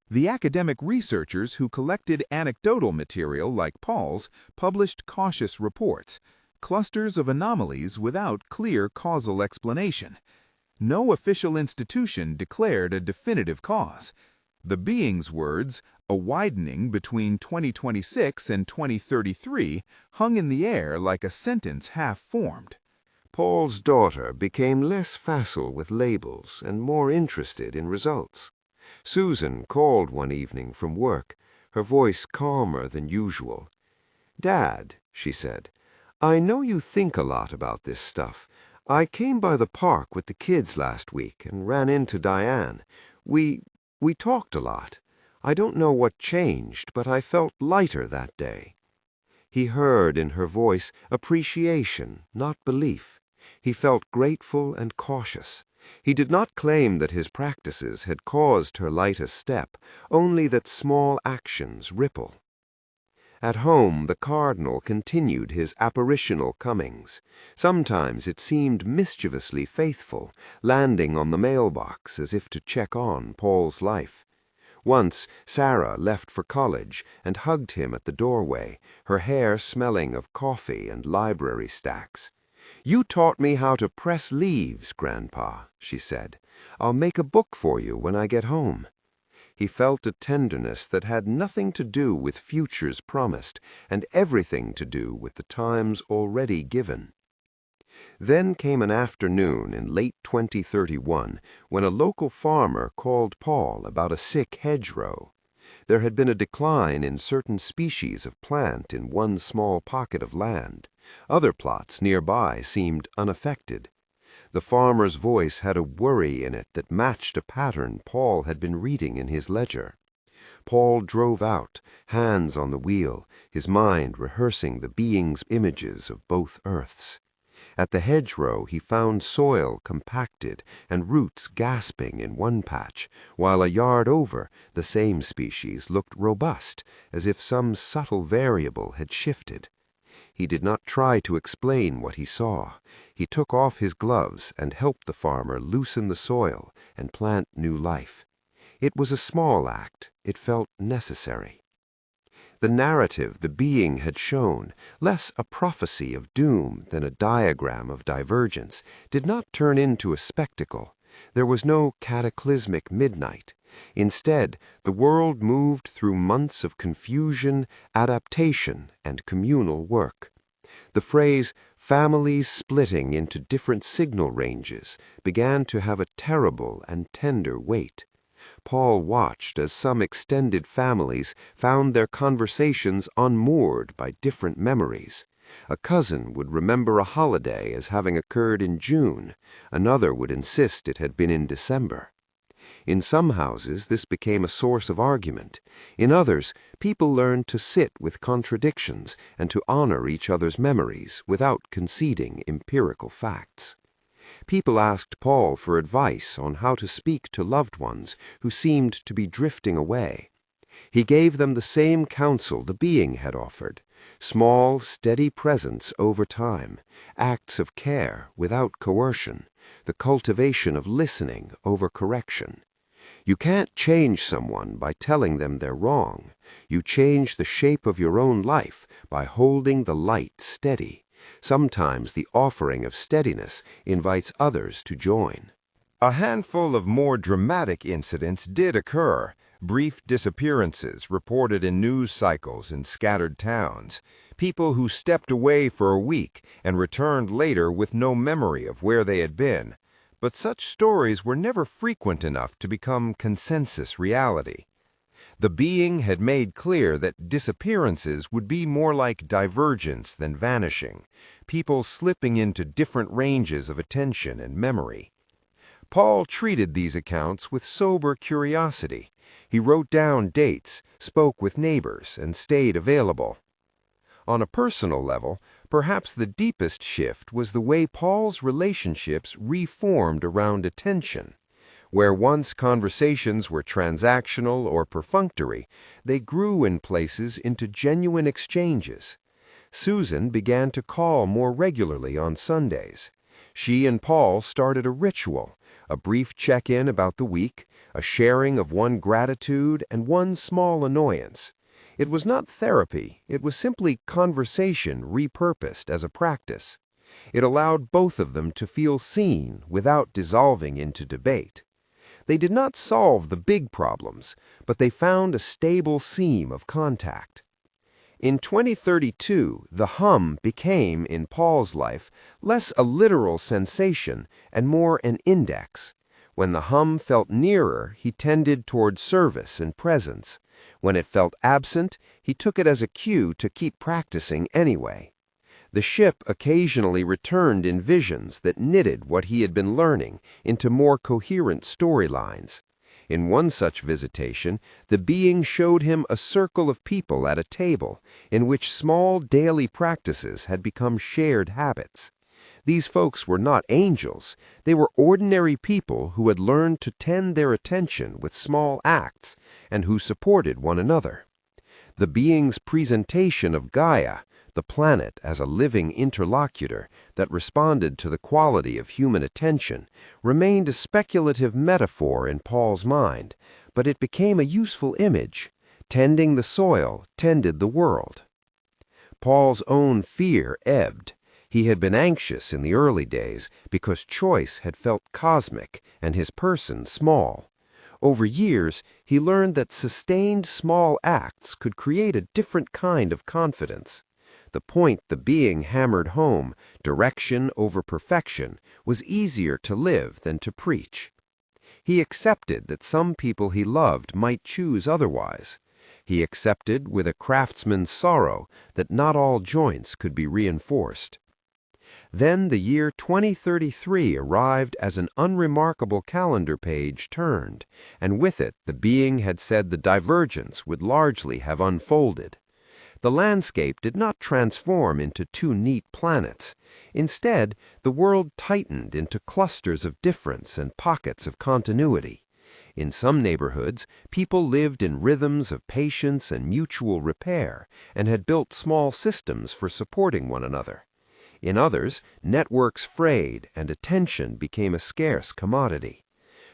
The academic researchers who collected anecdotal material like Paul's published cautious reports, clusters of anomalies without clear causal explanation. No official institution declared a definitive cause. The being's words, a widening between 2026 and 2033, hung in the air like a sentence half-formed. Paul's daughter became less facile with labels and more interested in results. Susan called one evening from work, her voice calmer than usual. "Dad," she said, "I know you think a lot about this stuff. I came by the park with the kids last week and ran into Diane. We talked a lot. I don't know what changed, but I felt lighter that day." He heard in her voice appreciation, not belief. He felt grateful and cautious. He did not claim that his practices had caused her lighter step, only that small actions ripple. At home, the cardinal continued his apparitional comings. Sometimes it seemed mischievously faithful, landing on the mailbox as if to check on Paul's life. Once, Sarah left for college and hugged him at the doorway, her hair smelling of coffee and library stacks. "You taught me how to press leaves, Grandpa," she said. "I'll make a book for you when I get home." He felt a tenderness that had nothing to do with futures promised and everything to do with the times already given. Then came an afternoon in late 2031 when a local farmer called Paul about a sick hedgerow. There had been a decline in certain species of plant in one small pocket of land. Other plots nearby seemed unaffected. The farmer's voice had a worry in it that matched a pattern Paul had been reading in his ledger. Paul drove out, hands on the wheel, his mind rehearsing the being's images of both earths. At the hedgerow he found soil compacted and roots gasping in one patch, while a yard over, the same species looked robust, as if some subtle variable had shifted. He did not try to explain what he saw. He took off his gloves and helped the farmer loosen the soil and plant new life. It was a small act. It felt necessary. The narrative the being had shown, less a prophecy of doom than a diagram of divergence, did not turn into a spectacle. There was no cataclysmic midnight. Instead, the world moved through months of confusion, adaptation, and communal work. The phrase, "families splitting into different signal ranges," began to have a terrible and tender weight. Paul watched as some extended families found their conversations unmoored by different memories. A cousin would remember a holiday as having occurred in June. Another would insist it had been in December. In some houses, this became a source of argument. In others, people learned to sit with contradictions and to honor each other's memories without conceding empirical facts. People asked Paul for advice on how to speak to loved ones who seemed to be drifting away. He gave them the same counsel the being had offered: small, steady presence over time, acts of care without coercion, the cultivation of listening over correction. You can't change someone by telling them they're wrong. You change the shape of your own life by holding the light steady. Sometimes the offering of steadiness invites others to join. A handful of more dramatic incidents did occur, brief disappearances reported in news cycles in scattered towns, people who stepped away for a week and returned later with no memory of where they had been. But such stories were never frequent enough to become consensus reality. The being had made clear that disappearances would be more like divergence than vanishing, people slipping into different ranges of attention and memory. Paul treated these accounts with sober curiosity. He wrote down dates, spoke with neighbors, and stayed available. On a personal level, perhaps the deepest shift was the way Paul's relationships reformed around attention. Where once conversations were transactional or perfunctory, they grew in places into genuine exchanges. Susan began to call more regularly on Sundays. She and Paul started a ritual, a brief check-in about the week, a sharing of one gratitude and one small annoyance. It was not therapy, it was simply conversation repurposed as a practice. It allowed both of them to feel seen without dissolving into debate. They did not solve the big problems, but they found a stable seam of contact. In 2032, the hum became, in Paul's life, less a literal sensation and more an index. When the hum felt nearer, he tended toward service and presence. When it felt absent, he took it as a cue to keep practicing anyway. The ship occasionally returned in visions that knitted what he had been learning into more coherent storylines. In one such visitation, the being showed him a circle of people at a table in which small daily practices had become shared habits. These folks were not angels. They were ordinary people who had learned to tend their attention with small acts and who supported one another. The being's presentation of Gaia, the planet as a living interlocutor that responded to the quality of human attention, remained a speculative metaphor in Paul's mind, but it became a useful image. Tending the soil tended the world. Paul's own fear ebbed. He had been anxious in the early days because choice had felt cosmic and his person small. Over years, he learned that sustained small acts could create a different kind of confidence. The point the being hammered home, direction over perfection, was easier to live than to preach. He accepted that some people he loved might choose otherwise. He accepted with a craftsman's sorrow that not all joints could be reinforced. Then the year 2033 arrived as an unremarkable calendar page turned, and with it the being had said the divergence would largely have unfolded. The landscape did not transform into two neat planets. Instead, the world tightened into clusters of difference and pockets of continuity. In some neighborhoods, people lived in rhythms of patience and mutual repair and had built small systems for supporting one another. In others, networks frayed and attention became a scarce commodity.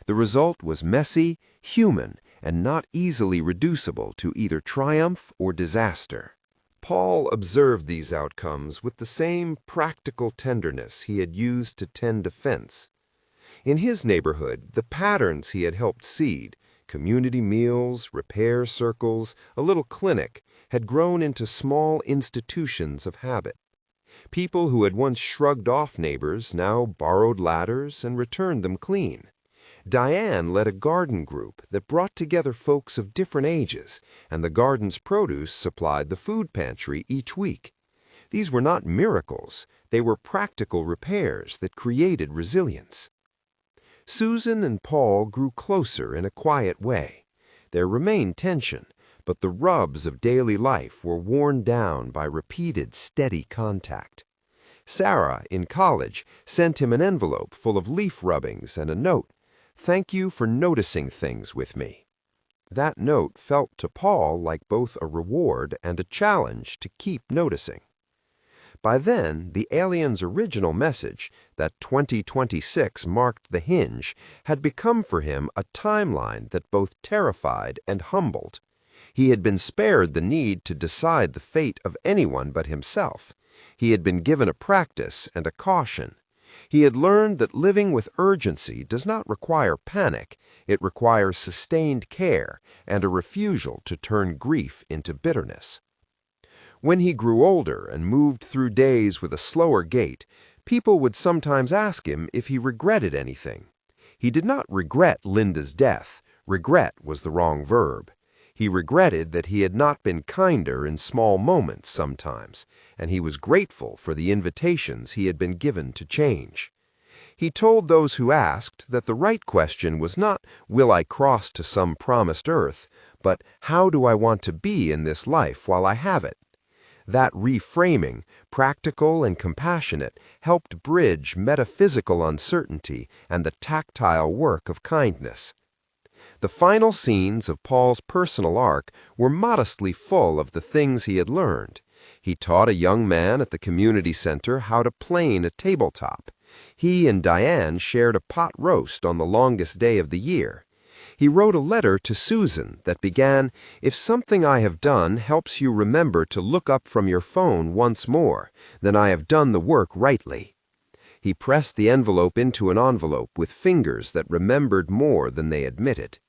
The result was messy, human, and not easily reducible to either triumph or disaster. Paul observed these outcomes with the same practical tenderness he had used to tend a fence. In his neighborhood, the patterns he had helped seed, community meals, repair circles, a little clinic, had grown into small institutions of habit. People who had once shrugged off neighbors now borrowed ladders and returned them clean. Diane led a garden group that brought together folks of different ages, and the garden's produce supplied the food pantry each week. These were not miracles, they were practical repairs that created resilience. Susan and Paul grew closer in a quiet way. There remained tension, but the rubs of daily life were worn down by repeated, steady contact. Sarah, in college, sent him an envelope full of leaf rubbings and a note, "Thank you for noticing things with me." That note felt to Paul like both a reward and a challenge to keep noticing. By then, the alien's original message, that 2026 marked the hinge, had become for him a timeline that both terrified and humbled. He had been spared the need to decide the fate of anyone but himself. He had been given a practice and a caution. He had learned that living with urgency does not require panic, it requires sustained care and a refusal to turn grief into bitterness. When he grew older and moved through days with a slower gait, people would sometimes ask him if he regretted anything. He did not regret Linda's death. Regret was the wrong verb. He regretted that he had not been kinder in small moments sometimes, and he was grateful for the invitations he had been given to change. He told those who asked that the right question was not, "Will I cross to some promised earth?" but "How do I want to be in this life while I have it?" That reframing, practical and compassionate, helped bridge metaphysical uncertainty and the tactile work of kindness. The final scenes of Paul's personal arc were modestly full of the things he had learned. He taught a young man at the community center how to plane a tabletop. He and Diane shared a pot roast on the longest day of the year. He wrote a letter to Susan that began, "If something I have done helps you remember to look up from your phone once more, then I have done the work rightly." He pressed the envelope into an envelope with fingers that remembered more than they admitted.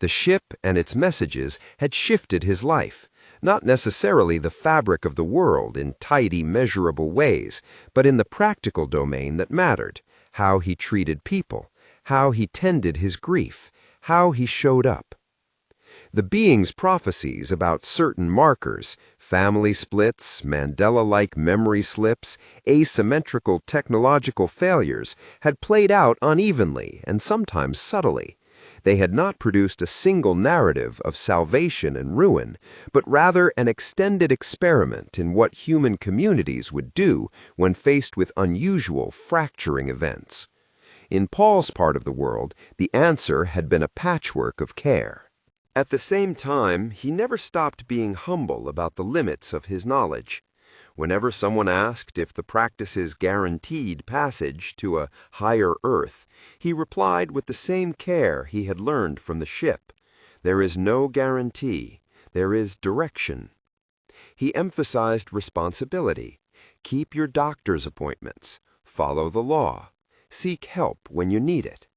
The ship and its messages had shifted his life, not necessarily the fabric of the world in tidy, measurable ways, but in the practical domain that mattered, how he treated people, how he tended his grief, how he showed up. The being's prophecies about certain markers, family splits, Mandela-like memory slips, asymmetrical technological failures, had played out unevenly and sometimes subtly. They had not produced a single narrative of salvation and ruin, but rather an extended experiment in what human communities would do when faced with unusual fracturing events. In Paul's part of the world, the answer had been a patchwork of care. At the same time, he never stopped being humble about the limits of his knowledge. Whenever someone asked if the practices guaranteed passage to a higher earth, he replied with the same care he had learned from the ship, "There is no guarantee, there is direction." He emphasized responsibility. Keep your doctor's appointments. Follow the law. Seek help when you need it.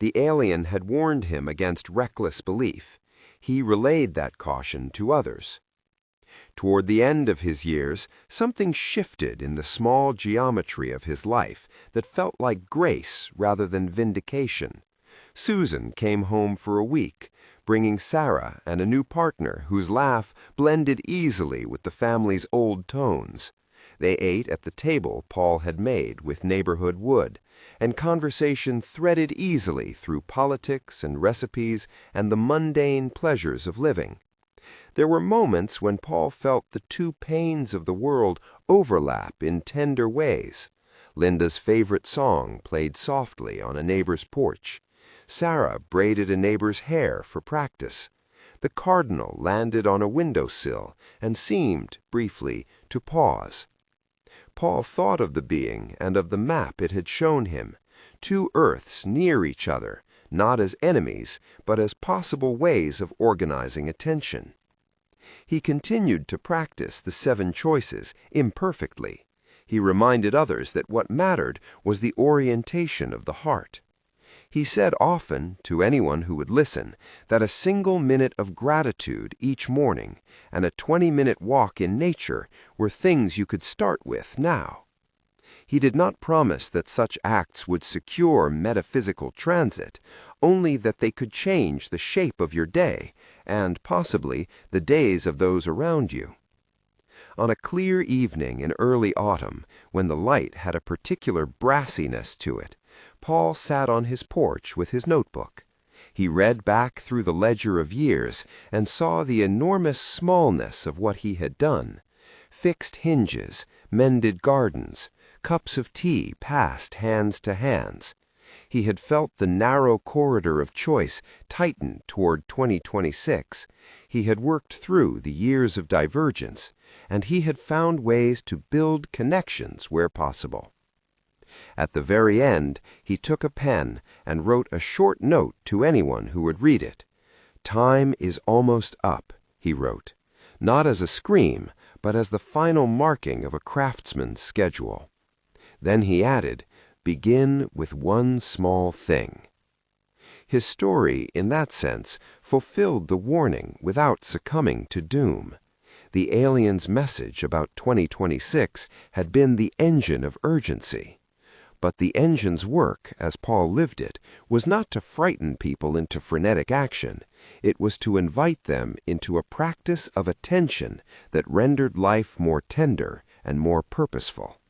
The alien had warned him against reckless belief. He relayed that caution to others. Toward the end of his years, something shifted in the small geometry of his life that felt like grace rather than vindication. Susan came home for a week, bringing Sarah and a new partner whose laugh blended easily with the family's old tones. They ate at the table Paul had made with neighborhood wood, and conversation threaded easily through politics and recipes and the mundane pleasures of living. There were moments when Paul felt the two pains of the world overlap in tender ways. Linda's favorite song played softly on a neighbor's porch. Sarah braided a neighbor's hair for practice. The cardinal landed on a windowsill and seemed, briefly, to pause. Paul thought of the being and of the map it had shown him, two Earths near each other, not as enemies, but as possible ways of organizing attention. He continued to practice the 7 choices imperfectly. He reminded others that what mattered was the orientation of the heart. He said often, to anyone who would listen, that a single minute of gratitude each morning and a 20-minute walk in nature were things you could start with now. He did not promise that such acts would secure metaphysical transit, only that they could change the shape of your day and, possibly, the days of those around you. On a clear evening in early autumn, when the light had a particular brassiness to it, Paul sat on his porch with his notebook. He read back through the ledger of years and saw the enormous smallness of what he had done. Fixed hinges, mended gardens, cups of tea passed hands to hands. He had felt the narrow corridor of choice tighten toward 2026. He had worked through the years of divergence, and he had found ways to build connections where possible. At the very end, he took a pen and wrote a short note to anyone who would read it. "Time is almost up," he wrote, not as a scream, but as the final marking of a craftsman's schedule. Then he added, "Begin with one small thing." His story, in that sense, fulfilled the warning without succumbing to doom. The alien's message about 2026 had been the engine of urgency. But the engine's work, as Paul lived it, was not to frighten people into frenetic action. It was to invite them into a practice of attention that rendered life more tender and more purposeful.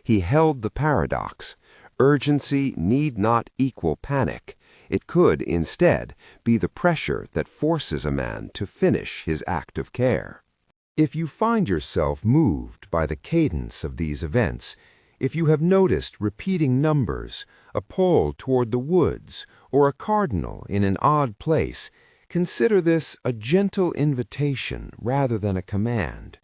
He held the paradox. Urgency need not equal panic. It could, instead, be the pressure that forces a man to finish his act of care. If you find yourself moved by the cadence of these events, if you have noticed repeating numbers, a pole toward the woods, or a cardinal in an odd place, consider this a gentle invitation rather than a command.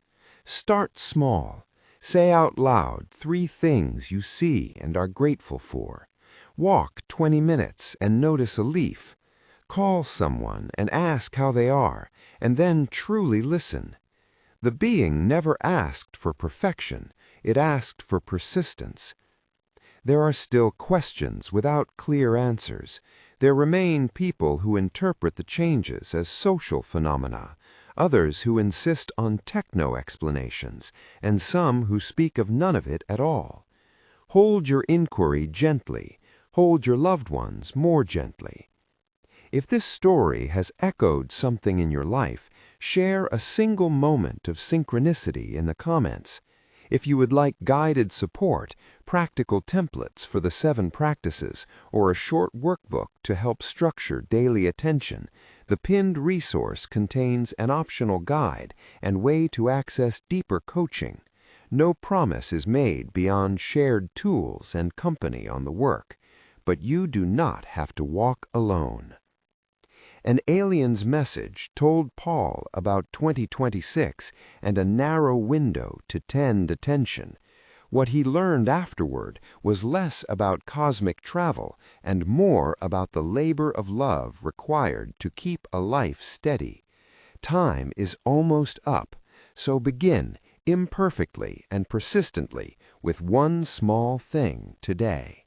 Start small. Say out loud 3 things you see and are grateful for. Walk 20 minutes and notice a leaf. Call someone and ask how they are, and then truly listen. The being never asked for perfection. It asked for persistence. There are still questions without clear answers. There remain people who interpret the changes as social phenomena, others who insist on techno-explanations, and some who speak of none of it at all. Hold your inquiry gently. Hold your loved ones more gently. If this story has echoed something in your life, share a single moment of synchronicity in the comments. If you would like guided support, practical templates for the 7 practices, or a short workbook to help structure daily attention, the pinned resource contains an optional guide and way to access deeper coaching. No promise is made beyond shared tools and company on the work, but you do not have to walk alone. An alien's message told Paul about 2026 and a narrow window to tend attention. What he learned afterward was less about cosmic travel and more about the labor of love required to keep a life steady. Time is almost up, so begin imperfectly and persistently with one small thing today.